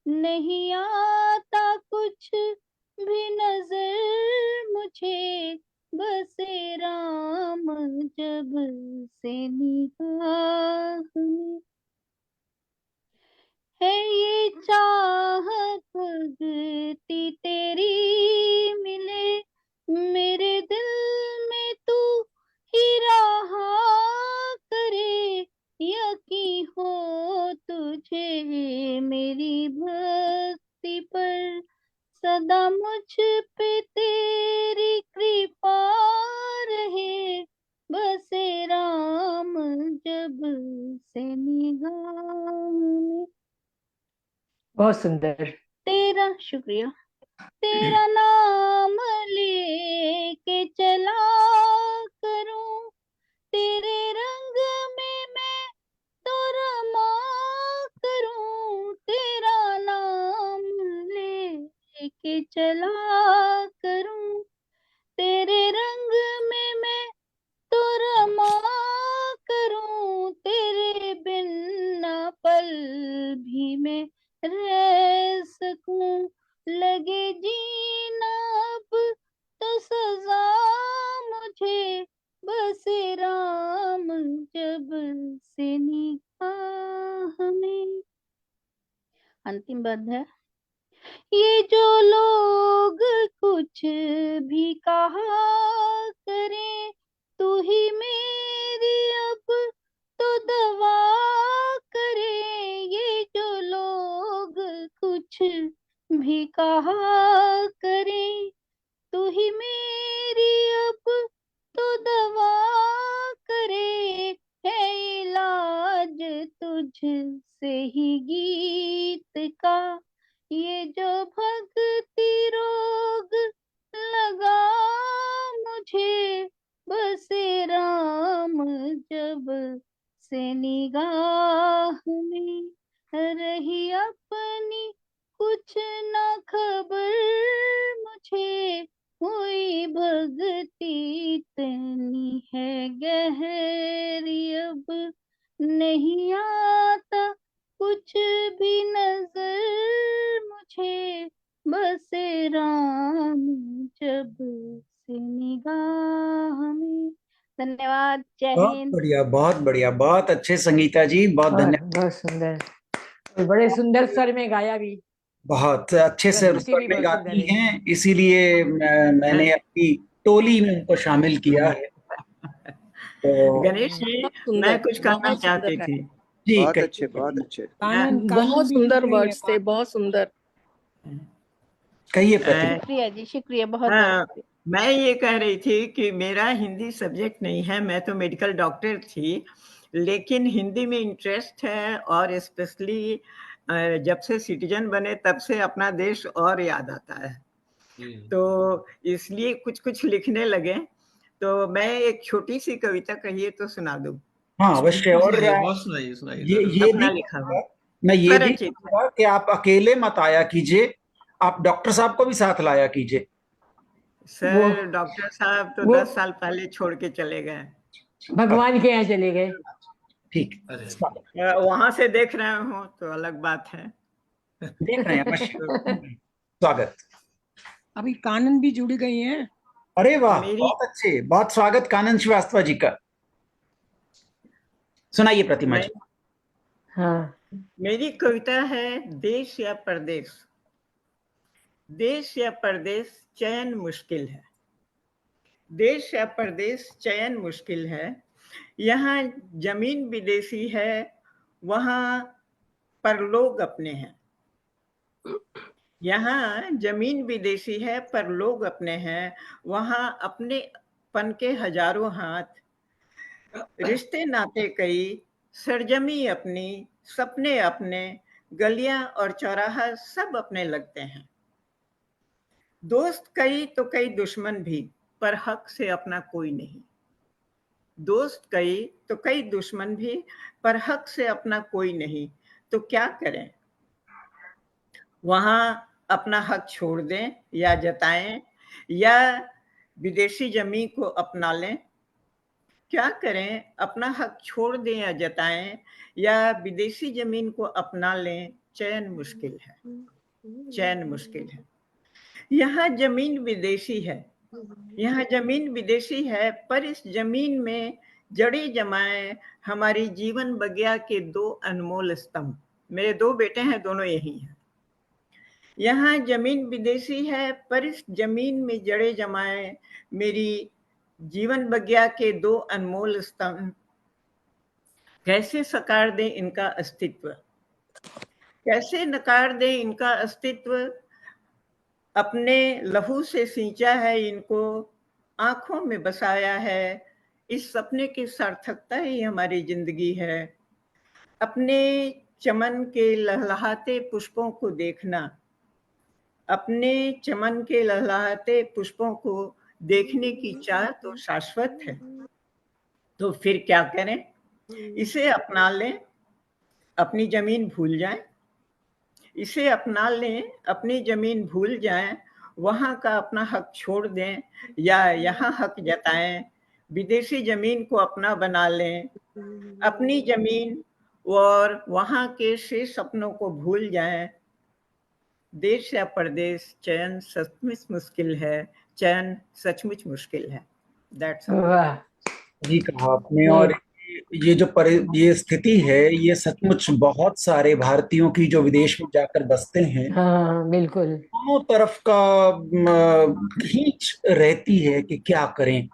नहीं आता कुछ भी नजर मुझे, बसे राम जब से निगाह में, है ये चाहत भक्ति तेरी मिले, मेरे दिल में तू ही रहा करे, यकीन हो तुझे मेरी भक्ति पर, सदा मुझ पे तेरी कृपा रहे, बसे राम जब से निगाह में। बहुत सुंदर। तेरा शुक्रिया। तेरा नाम लेके चला करूं, तेरे रंग में मैं तो रमा करूं, तेरा नाम लेके चला करूं, तेरे रंग में मैं तो रमा करूं, तेरे बिन ना पल भी मैं रह सकूं, लगे जीना अब तो सजा मुझे, बस राम जब से निगाह में। अंतिम बंद है। ये जो लोग कुछ भी कहा करें, तू ही मेरी अब तो दवा करे। ये जो लोग कुछ भी कहा करें, तू ही मेरी अब तो दवा करे। है इलाज तुझसे ही गीत का, ये जो भक्ति रोग लगा मुझे, बसे राम जब से निगाह में। रही अपनी कुछ न खबर मुझे, हुई भक्ति इतनी है गहरी, अब नहीं आता कुछ भी नजर मुझे, बसे राम जब से निगाह में। धन्यवाद। जय बहुत हिंद। बढ़िया, बहुत बढ़िया, बहुत अच्छे संगीता जी, बहुत धन्यवाद। बहुत सुंदर और बड़े सुंदर स्वर में गाया भी। बहुत अच्छे से प्रस्तुति स्वर भी में बहुत सुंदर गाती है। हैं, इसीलिए मैंने अपनी टोली में उनको शामिल किया है। तो गणेश जी, बहुत मैं सुंदर, कुछ कहना बहुत सुंदर चाहती है। थी। जी बहुत कहिए, अच्छे, बहुत अच्छे। बहुत सुंदर वर्ड्स थे, बहुत सुंदर। कहिए प्रतिमा। शुक्रिया जी, शुक्रिया, बहुत बहुत हाँ, शुक्रिया। मैं ये कह रही थी कि मेरा हिंदी सब्जेक्ट नहीं है, मैं तो मेडिकल डॉक्टर थी, लेकिन हिंदी में इंटरेस्ट है, और स्पेशली जब से सिटीजन बने तब से अपना देश और याद आता है, तो इसलिए कुछ कुछ लिखने लगे। तो मैं एक छोटी सी कविता कहिए तो सुना दूं। हाँ अवश्य। और बहुत सुनाइए सुनाइए ये अपना भी लिखा हुआ। कहूंगा, मैं ये भी करंचित। कहूंगा कि आप अकेले मत आया कीजिए, आप डॉक्टर साहब को भी साथ लाया कीजिए। सर डॉक्टर साहब तो 10 साल पहले छोड़ के चले गए। भगवान के यहाँ चले गए। ठीक, वहां से देख रहे हो तो अलग बात है। देख रहे हैं अवश्य। स्वागत। अभी कानन भी जुड़ गई हैं। अरे वाह, बहुत अच्छे, बहुत स्वागत कानन श्रीवास्तव जी का। सुनाइए प्रतिमा जी। हाँ। मेरी कविता है देश या परदेश। देश या परदेश चयन मुश्किल है। देश या परदेश चयन मुश्किल है। यहाँ जमीन विदेशी है, वहाँ पर लोग अपने हैं। यहाँ जमीन विदेशी है पर लोग अपने हैं, वहाँ अपने पन के हजारों हाथ। रिश्ते नाते कई, सरजमी अपनी, सपने अपने, गलियां और चौराहा सब अपने लगते हैं। दोस्त कई तो कई दुश्मन भी, पर हक से अपना कोई नहीं। दोस्त कई तो कई दुश्मन भी, पर हक से अपना कोई नहीं। तो क्या करें? वहां अपना हक छोड़ दें या जताएं, या विदेशी जमीन को अपना लें। क्या करें? अपना हक छोड़ दें या जताएं, या विदेशी जमीन को अपना लें। चयन मुश्किल है, चयन मुश्किल है। यहाँ जमीन विदेशी है, यहाँ जमीन विदेशी है, पर इस जमीन में जड़ी जमाए हमारी जीवन बगिया के 2 अनमोल स्तंभ। मेरे 2 बेटे हैं, दोनों यही हैं। यहाँ जमीन विदेशी है, पर इस जमीन में जड़े जमाए मेरी जीवन बगिया के 2 अनमोल स्तंभ। कैसे साकार दें इनका अस्तित्व, कैसे नकार दें इनका अस्तित्व। अपने लहू से सींचा है इनको, आंखों में बसाया है। इस सपने की सार्थकता ही हमारी जिंदगी है। अपने चमन के लहलहाते पुष्पों को देखना, अपने चमन के लहलहाते पुष्पों को देखने की चाह तो शाश्वत है। तो फिर क्या करें? इसे अपना लें, अपनी जमीन भूल जाएं। इसे अपना लें, अपनी जमीन भूल जाएं, वहां का अपना हक छोड़ दें, या यहाँ हक जताएं। विदेशी जमीन को अपना बना लें, अपनी जमीन और वहां के शेष सपनों को भूल जाएं। देश या परदेश चयन सचमुच मुश्किल है, चयन सचमुच मुश्किल है। That's all. जी कहा आपने। और ये स्थिति है, ये सचमुच बहुत सारे भारतीयों की जो विदेश में जाकर बसते हैं, हाँ बिल्कुल, दोनों तरफ का खींच रहती है कि क्या करें,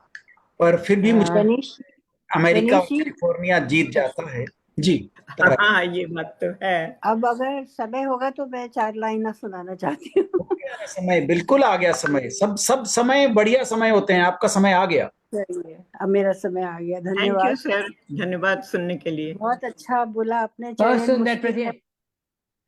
पर फिर भी मुझे गणेश अमेरिका और गणेश जी, कैलिफोर्निया जीत जाता है। जी हाँ, ये बात तो है। अब अगर समय होगा तो मैं 4 लाइनें सुनाना चाहती हूँ। हो गया ना समय, बिल्कुल आ गया समय, सब समय बढ़िया समय होते हैं, आपका समय आ गया। सही है, अब मेरा समय आ गया। थैंक यू धन्यवाद। सर, धन्यवाद सुनने के लिए। बहुत अच्छा बोला आपने। बहुत चयन सुंदर मुश्किल है।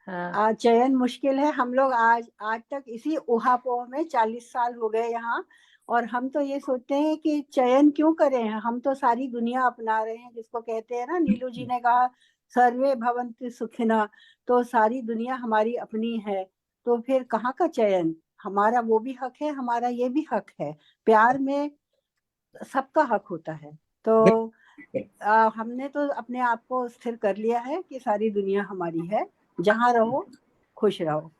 हाँ चयन मुश्किल है। हम लोग आज तक इसी ऊहापोह में 40 साल हो गए यहाँ, और हम तो ये सोचते हैं कि चयन क्यों करें। हम तो सारी दुनिया अपना रहे हैं, जिसको कहते हैं ना, नीलू जी ने कहा सर्वे भवन्तु सुखिनः, तो सारी दुनिया हमारी अपनी है, तो फिर कहाँ का चयन। हमारा वो भी हक है, हमारा ये भी हक है। प्यार में सबका हक होता है। तो हमने तो अपने आप को स्थिर कर लिया है कि सारी दुनिया हमारी है, जहाँ रहो खुश रहो।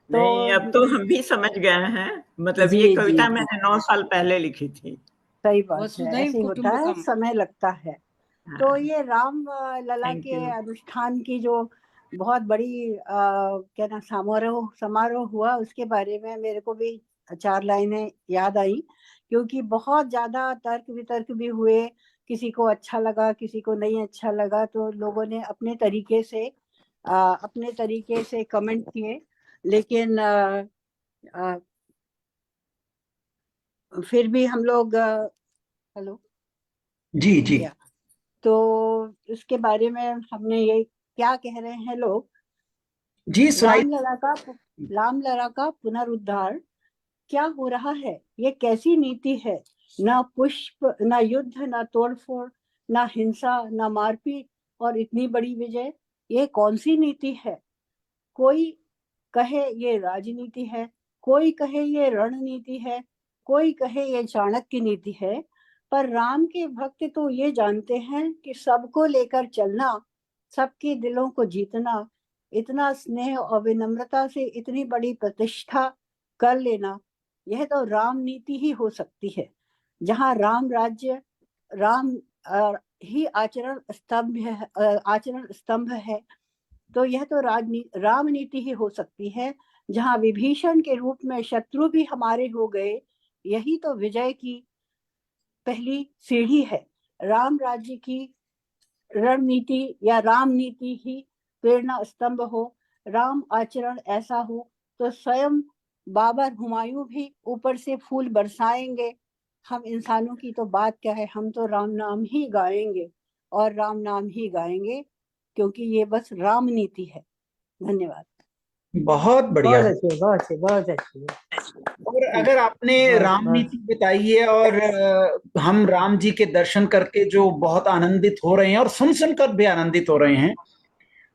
तो नहीं, अब तो हम भी समझ गए हैं। मतलब ये जी कविता जी, मैंने 9 साल पहले लिखी थी। सही बात है। ऐसे ही होता है, समय लगता है। तो हाँ, ये राम लला थैंक के यू। अनुष्ठान की जो बहुत बड़ी क्या ना समारोह हुआ, उसके बारे में मेरे को भी 4 लाइनें याद आई, क्योंकि बहुत ज्यादा तर्क वितर्क भी हुए। किसी को अच्छा लगा, किसी को नहीं अच्छा लगा, तो लोगों ने अपने तरीके से कमेंट किए। लेकिन फिर भी हम लोग हेलो जी जी या तो उसके बारे में हमने ये क्या कह रहे हैं लोग, जी, सुनाई। रामलला का पुनरुद्धार क्या हो रहा है। ये कैसी नीति है। ना पुष्प, ना युद्ध, ना तोड़फोड़, ना हिंसा, ना मारपीट, और इतनी बड़ी विजय। ये कौन सी नीति है। कोई कहे ये राजनीति है, कोई कहे ये रणनीति है, कोई कहे ये चाणक्य नीति है, पर राम के भक्त तो ये जानते हैं कि सबको लेकर चलना, सबके दिलों को जीतना, इतना स्नेह और विनम्रता से इतनी बड़ी प्रतिष्ठा कर लेना, यह तो राम नीति ही हो सकती है। जहाँ राम राज्य, राम ही आचरण स्तंभ है, तो यह तो राम नीति ही हो सकती है। जहाँ विभीषण के रूप में शत्रु भी हमारे हो गए, यही तो विजय की पहली सीढ़ी है। राम राज्य की रणनीति या राम नीति ही प्रेरणा स्तंभ हो, राम आचरण ऐसा हो, तो स्वयं बाबर हुमायूं भी ऊपर से फूल बरसाएंगे। हम इंसानों की तो बात क्या है, हम तो राम नाम ही गाएंगे, और राम नाम ही गाएंगे, क्योंकि ये बस राम नीति है। धन्यवाद। बहुत बढ़िया। बहुत अच्छी। और अगर आपने राम नीति बताई है, और हम राम जी के दर्शन करके जो बहुत आनंदित हो रहे हैं और सुन सुनकर भी आनंदित हो रहे हैं,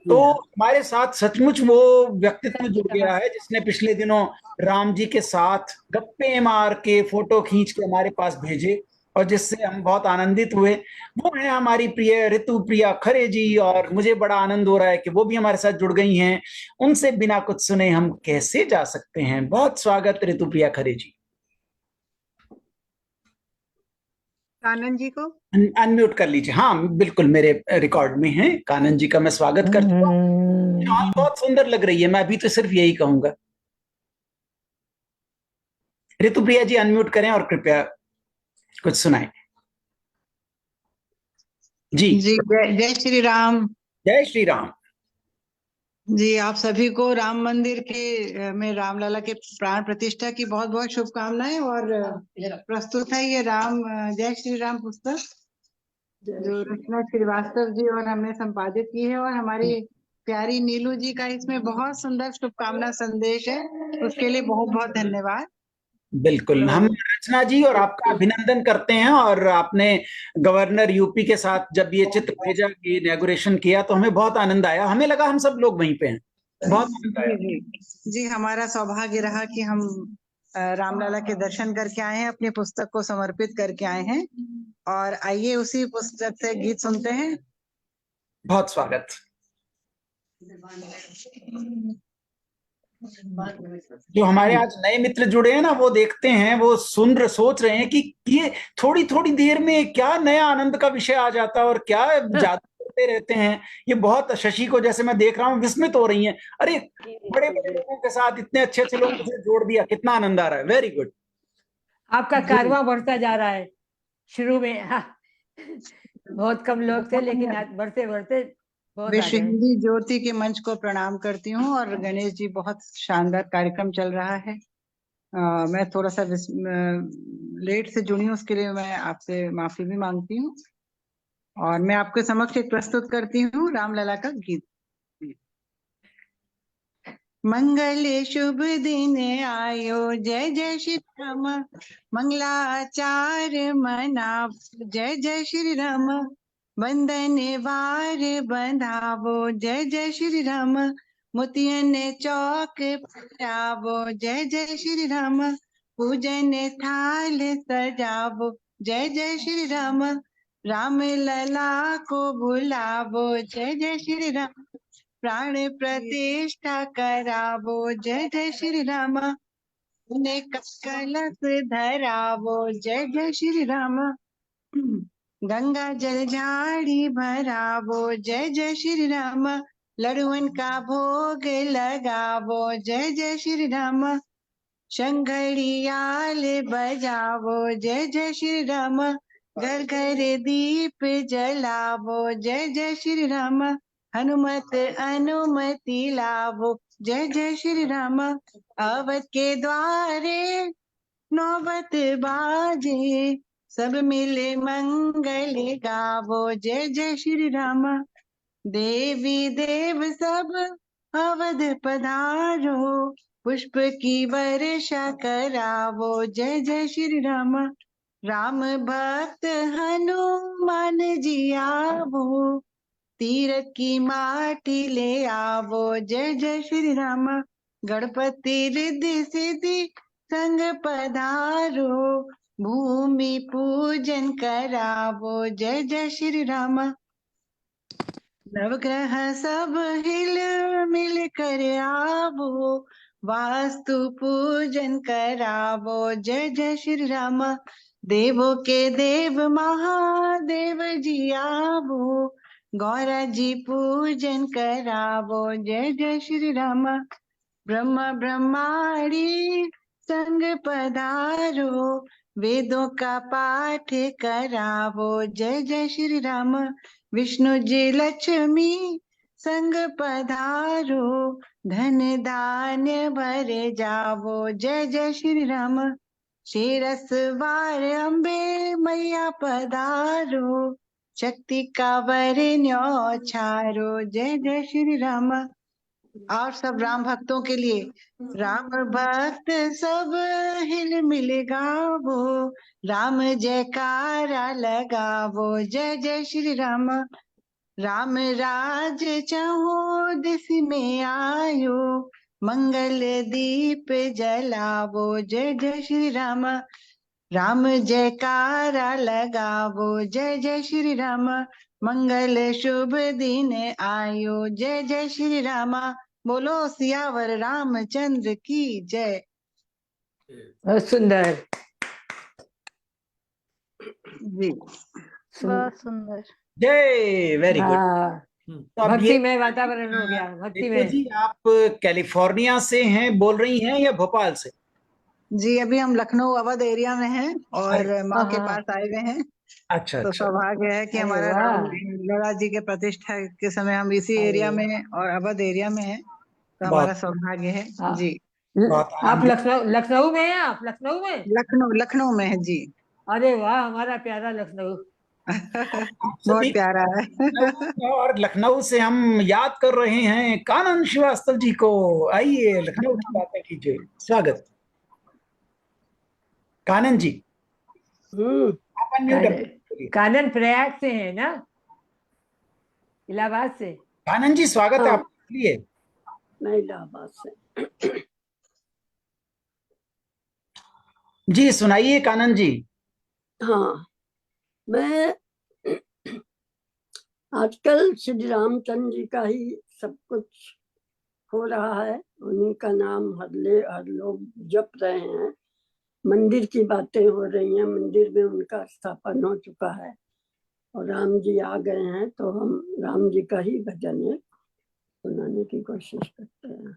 तो हमारे साथ सचमुच वो व्यक्तित्व जुड़ गया है जिसने पिछले दिनों राम जी के साथ गप्पे मार के फोटो खींच के हमारे पास भेजे, और जिससे हम बहुत आनंदित हुए। वो है हमारी प्रिय ऋतु प्रिया खरे जी, और मुझे बड़ा आनंद हो रहा है कि वो भी हमारे साथ जुड़ गई हैं। उनसे बिना कुछ सुने हम कैसे जा सकते हैं। बहुत स्वागत ऋतु प्रिया खरे जी। कानन जी को अनम्यूट कर लीजिए। हाँ बिल्कुल, मेरे रिकॉर्ड में है। कानन जी का मैं स्वागत करता हूँ। शॉल बहुत सुंदर लग रही है, मैं अभी तो सिर्फ यही कहूंगा। ऋतु प्रिया जी अनम्यूट करें और कृपया कुछ सुनाएं। जी जी, जय श्री राम। जय श्री राम। जी, आप सभी को राम मंदिर के में रामलला के प्राण प्रतिष्ठा की बहुत बहुत शुभकामनाएं। और प्रस्तुत है ये जय श्री राम पुस्तक, जो रचना श्रीवास्तव जी और हमने संपादित की है, और हमारी प्यारी नीलू जी का इसमें बहुत सुंदर शुभकामना संदेश है। उसके लिए बहुत बहुत धन्यवाद। बिल्कुल, हम रचना जी और आपका अभिनंदन करते हैं। और आपने गवर्नर यूपी के साथ जब ये चित्र भेजा, ये इनॉग्रेशन किया, तो हमें बहुत आनंद आया। हमें लगा हम सब लोग वहीं पे हैं। बहुत आनंद आया। जी, हमारा सौभाग्य रहा कि हम रामलला के दर्शन करके आए हैं, अपनी पुस्तक को समर्पित करके आए हैं। और आइए उसी पुस्तक से गीत सुनते हैं। बहुत स्वागत। जो हमारे आज नए मित्र जुड़े हैं ना, वो देखते हैं, वो सोच रहे हैं कि ये थोड़ी थोड़ी देर में क्या नया आनंद का विषय आ जाता है और क्या जादू करते रहते हैं। ये बहुत, शशि को जैसे मैं देख रहा हूँ विस्मित हो रही हैं, अरे बड़े बड़े लोगों के साथ इतने अच्छे अच्छे लोगों से जोड़ दिया, कितना आनंद आ रहा है। Very good. आपका कारवां बढ़ता जा रहा है। शुरू में बहुत कम लोग थे, लेकिन आज बढ़ते बढ़ते बहुत आ विश्व गए। हिंदी ज्योति के मंच को प्रणाम करती हूँ। और गणेश जी, बहुत शानदार कार्यक्रम चल रहा है। मैं थोड़ा सा लेट से जुड़ी हूँ, उसके लिए मैं आपसे माफी भी मांगती हूँ। और मैं आपके समक्ष एक प्रस्तुत करती हूँ रामलला का गीत। मंगल शुभ दिन आयो, जय जय श्री राम। मंगलाचार मनाव, जय जय श्री राम। बंधन वार बंधावो, जय जय श्री राम। मोतियन चौक परावो, जय जय श्री राम। पूजन थाल सजावो, जय जय श्री राम। राम लला को बुलावो, जय जय श्री राम। प्राण प्रतिष्ठा करावो, जय जय श्री राम। उन्हें कलश धरावो, जय जय श्री राम। गंगा जल झाड़ी भरावो, जय जय श्री राम। लड़ुअन का भोग लगावो, जय जय श्री राम। शंखड़ियाल बजावो, जय जय श्री राम। घर घर दीप जलावो, जय जय श्री राम। हनुमत अनुमति लावो, जय जय श्री राम। अवध के द्वारे नौबत बाजे, सब मिले मंगल गावो, जय जय श्री राम। देवी देव सब अवध पधारो, पुष्प की वर्षा करावो, जय जय श्री राम। राम भक्त हनुमान जी आवो, तीरथ की माटी ले आवो, जय जय श्री राम। गणपति रिद्धि सिद्धि संग पधारो, भूमि पूजन करावो, जय जय श्री राम। नवग्रह सब हिल मिल कर आवो, वास्तु पूजन करावो, जय जय श्री राम। देवों के देव महादेव जी आवो, गौरा जी पूजन करावो, जय जय श्री राम। ब्रह्मा ब्रह्माणी संग पधारो, वेदों का पाठ करावो, जय जय श्री राम। विष्णु जी लक्ष्मी संग पधारो, धन धान्य भरे जावो, जय जय श्री राम। शेरसवार अम्बे मैया पधारो, शक्ति का वर न्यौछारो, जय जय श्री राम। और सब राम भक्तों के लिए, राम भक्त सब हिल मिल गावो, राम जयकारा लगावो, जय जय श्री राम। राम राज चहो दिस में आयो, मंगल दीप जलावो, जय जय श्री राम। राम जयकारा लगावो, जय जय श्री राम। मंगल शुभ दिन आयो, जय जय श्री राम। बोलो सियावर रामचंद्र की जय। बहुत सुंदर जी, बहुत सुंदर। जय, वेरी गुड। हाँ, तो अब ये भक्तिमय वातावरण हो गया, देखो भक्तिमय। जी, आप कैलिफोर्निया से हैं, बोल रही हैं या भोपाल से? जी, अभी हम लखनऊ अवध एरिया में हैं और माँ के हाँ, पास आए हुए हैं। अच्छा तो अच्छा। सौभाग्य है कि अरे हमारा वाह। राम लला जी के प्रतिष्ठा के समय हम इसी अरे एरिया में और अवध एरिया में हैं, तो हमारा बहुत सौभाग्य है। हाँ। जी, बहुत आप आनंद। लखनऊ में हैं? आप लखनऊ में? लखनऊ में है जी। अरे वाह, हमारा प्यारा लखनऊ। आप बहुत सभी प्यारा है। लखनऊ और लखनऊ से हम याद कर रहे हैं कानन श्रीवास्तव जी को। आइए लखनऊ की बातें कीजिए। स्वागत कानन जी, आप अनम्यूट कानन कानन प्रयाग से है ना, इलाहाबाद से। कानन जी स्वागत है आपके लिए। मैं इलाहाबाद से। जी सुनाइए कानन जी। हाँ, मैं आजकल श्री रामचंद्र जी का ही सब कुछ हो रहा है, उन्हीं का नाम हर लोग जप रहे हैं। मंदिर की बातें हो रही हैं, मंदिर में उनका स्थापन हो चुका है और राम जी आ गए हैं, तो हम राम जी का ही भजन है सुनाने की कोशिश करते हैं।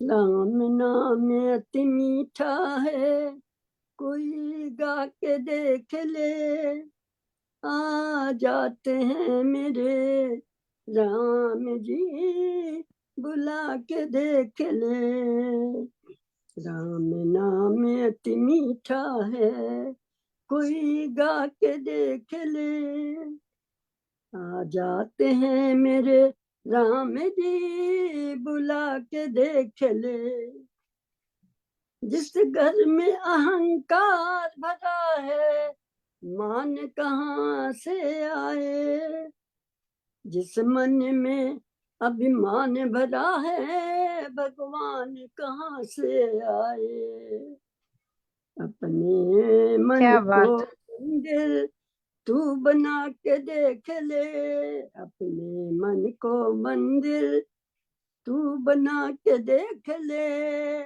राम नाम अति मीठा है, कोई गा के देख ले, आ जाते हैं मेरे राम जी, बुला के देख ले। राम नाम अति मीठा है, कोई गा के देख ले, आ जाते हैं मेरे राम जी, बुला के देख ले। जिस घर में अहंकार भरा है, मान कहाँ से आए। जिस मन में अभिमान भरा है, भगवान कहाँ से आए। अपने मन क्या को बात। मंदिर तू बना के देख ले, अपने मन को मंदिर तू बना के देख ले।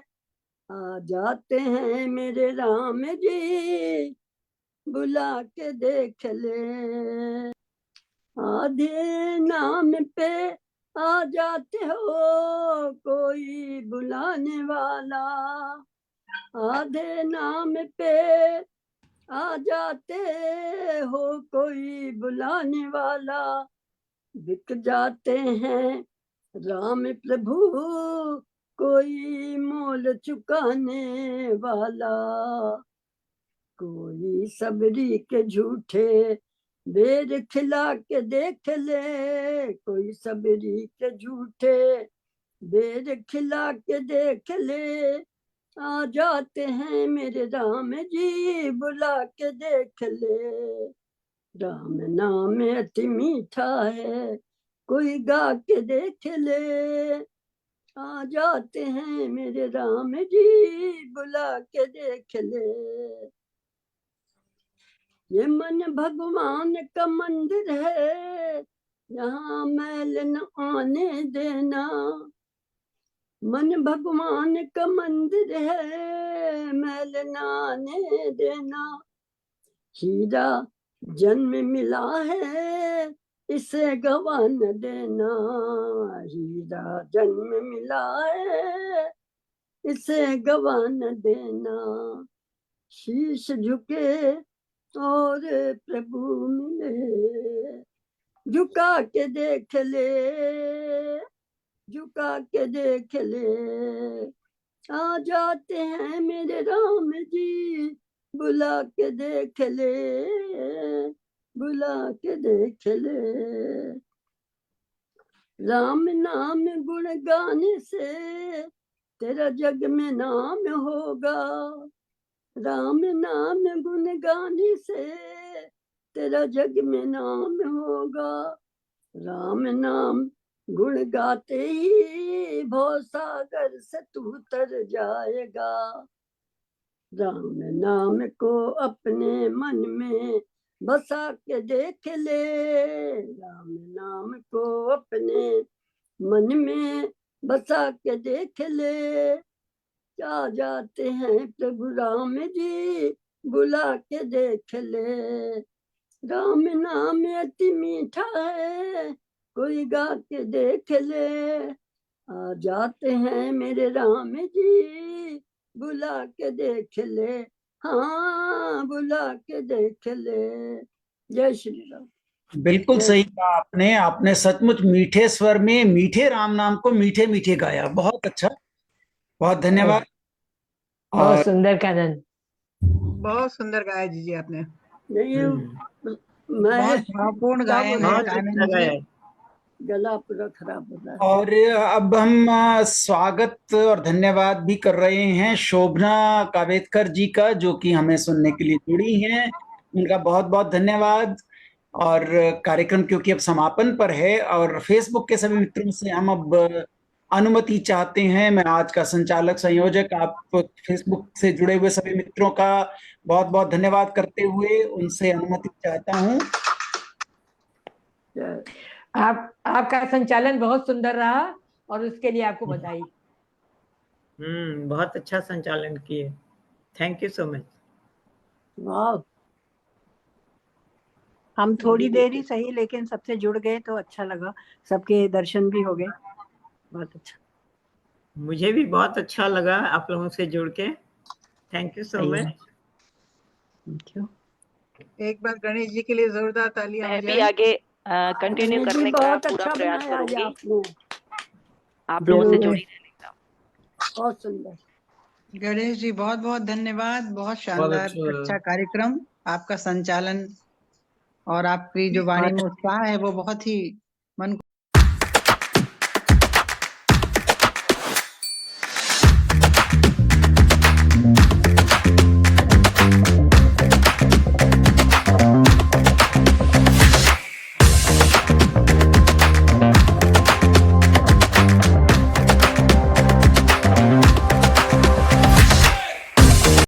आ जाते हैं मेरे राम जी, बुला के देख ले। आधे नाम पे आ जाते हो, कोई बुलाने वाला। आधे नाम पे आ जाते हो, कोई बुलाने वाला। बिक जाते हैं राम प्रभु, कोई मोल चुकाने वाला। कोई सबरी के झूठे बेर खिला के देख ले, कोई सबरी के झूठे बेर खिला के देख ले। आ जाते हैं मेरे राम जी, बुला के देख ले। राम नाम अति मीठा है, कोई गा के देख ले। आ जाते हैं मेरे राम जी, बुला के देख ले। ये मन भगवान का मंदिर है, यहाँ मैल न आने देना। मन भगवान का मंदिर है, मैल न आने देना। हीरा जन्म मिला है, इसे गवा न देना। हीरा जन्म मिला है, इसे गवा न देना। शीश झुके और प्रभु मिले, झुका के देख ले, झुका के देख ले। आ जाते हैं मेरे राम जी, बुला के देख ले, बुला के देख ले। राम नाम गुण गाने से तेरा जग में नाम होगा। राम नाम गुण गाने से तेरा जग में नाम होगा। राम नाम गुण गाते ही भव सागर से तू तर जाएगा। राम नाम को अपने मन में बसा के देख ले, राम नाम को अपने मन में बसा के देख ले। आ जाते हैं प्रभु राम जी, बुला के देख ले। राम नाम अति मीठा है, कोई गा के देख ले। आ जाते हैं मेरे राम जी, बुला के देख ले। हाँ, बुला के देख ले। जय श्री राम। बिल्कुल सही कहा आपने। आपने सचमुच मीठे स्वर में मीठे राम नाम को मीठे मीठे गाया। बहुत अच्छा, बहुत धन्यवाद। बहुत सुंदर कानन, बहुत सुंदर गाया जी आपने। नहीं, मैं बहुत भावपूर्ण गायन है बहुत अच्छा गाया है। गला पूरा खराब हो रहा है। और अब हम स्वागत और धन्यवाद भी कर रहे हैं शोभना कावेदकर जी का, जो कि हमें सुनने के लिए जुड़ी हैं। उनका बहुत बहुत धन्यवाद। और कार्यक्रम क्योंकि अब समापन पर है और फेसबुक के सभी मित्रों से हम अब अनुमति चाहते हैं। मैं आज का संचालक संयोजक आप फेसबुक से जुड़े हुए सभी मित्रों का बहुत बहुत धन्यवाद करते हुए उनसे अनुमति चाहता हूं। आपका संचालन बहुत सुंदर रहा और उसके लिए आपको बधाई। बहुत अच्छा संचालन किए, थैंक यू सो मच। वाह, हम थोड़ी देर ही सही लेकिन सबसे जुड़ गए तो अच्छा लगा, सबके दर्शन भी हो गए, बहुत अच्छा। मुझे भी बहुत अच्छा लगा आप लोगों से जुड़ के, thank you so much. Thank you. एक बार गणेश जी के लिए जोरदार तालियां हो मैं भी जाए। आगे कंटिन्यू गणेश जी करने का बहुत पूरा अच्छा प्रयास बनाया आज करूंगी, आपने, आप लोगों से जरूर। जुड़ी रहने का। बहुत सुंदर। गणेश जी बहुत बहुत धन्यवाद, बहुत शानदार अच्छा कार्यक्रम, आपका संचालन और आपकी जो वाणी में उत्साह है वो बहुत ही मन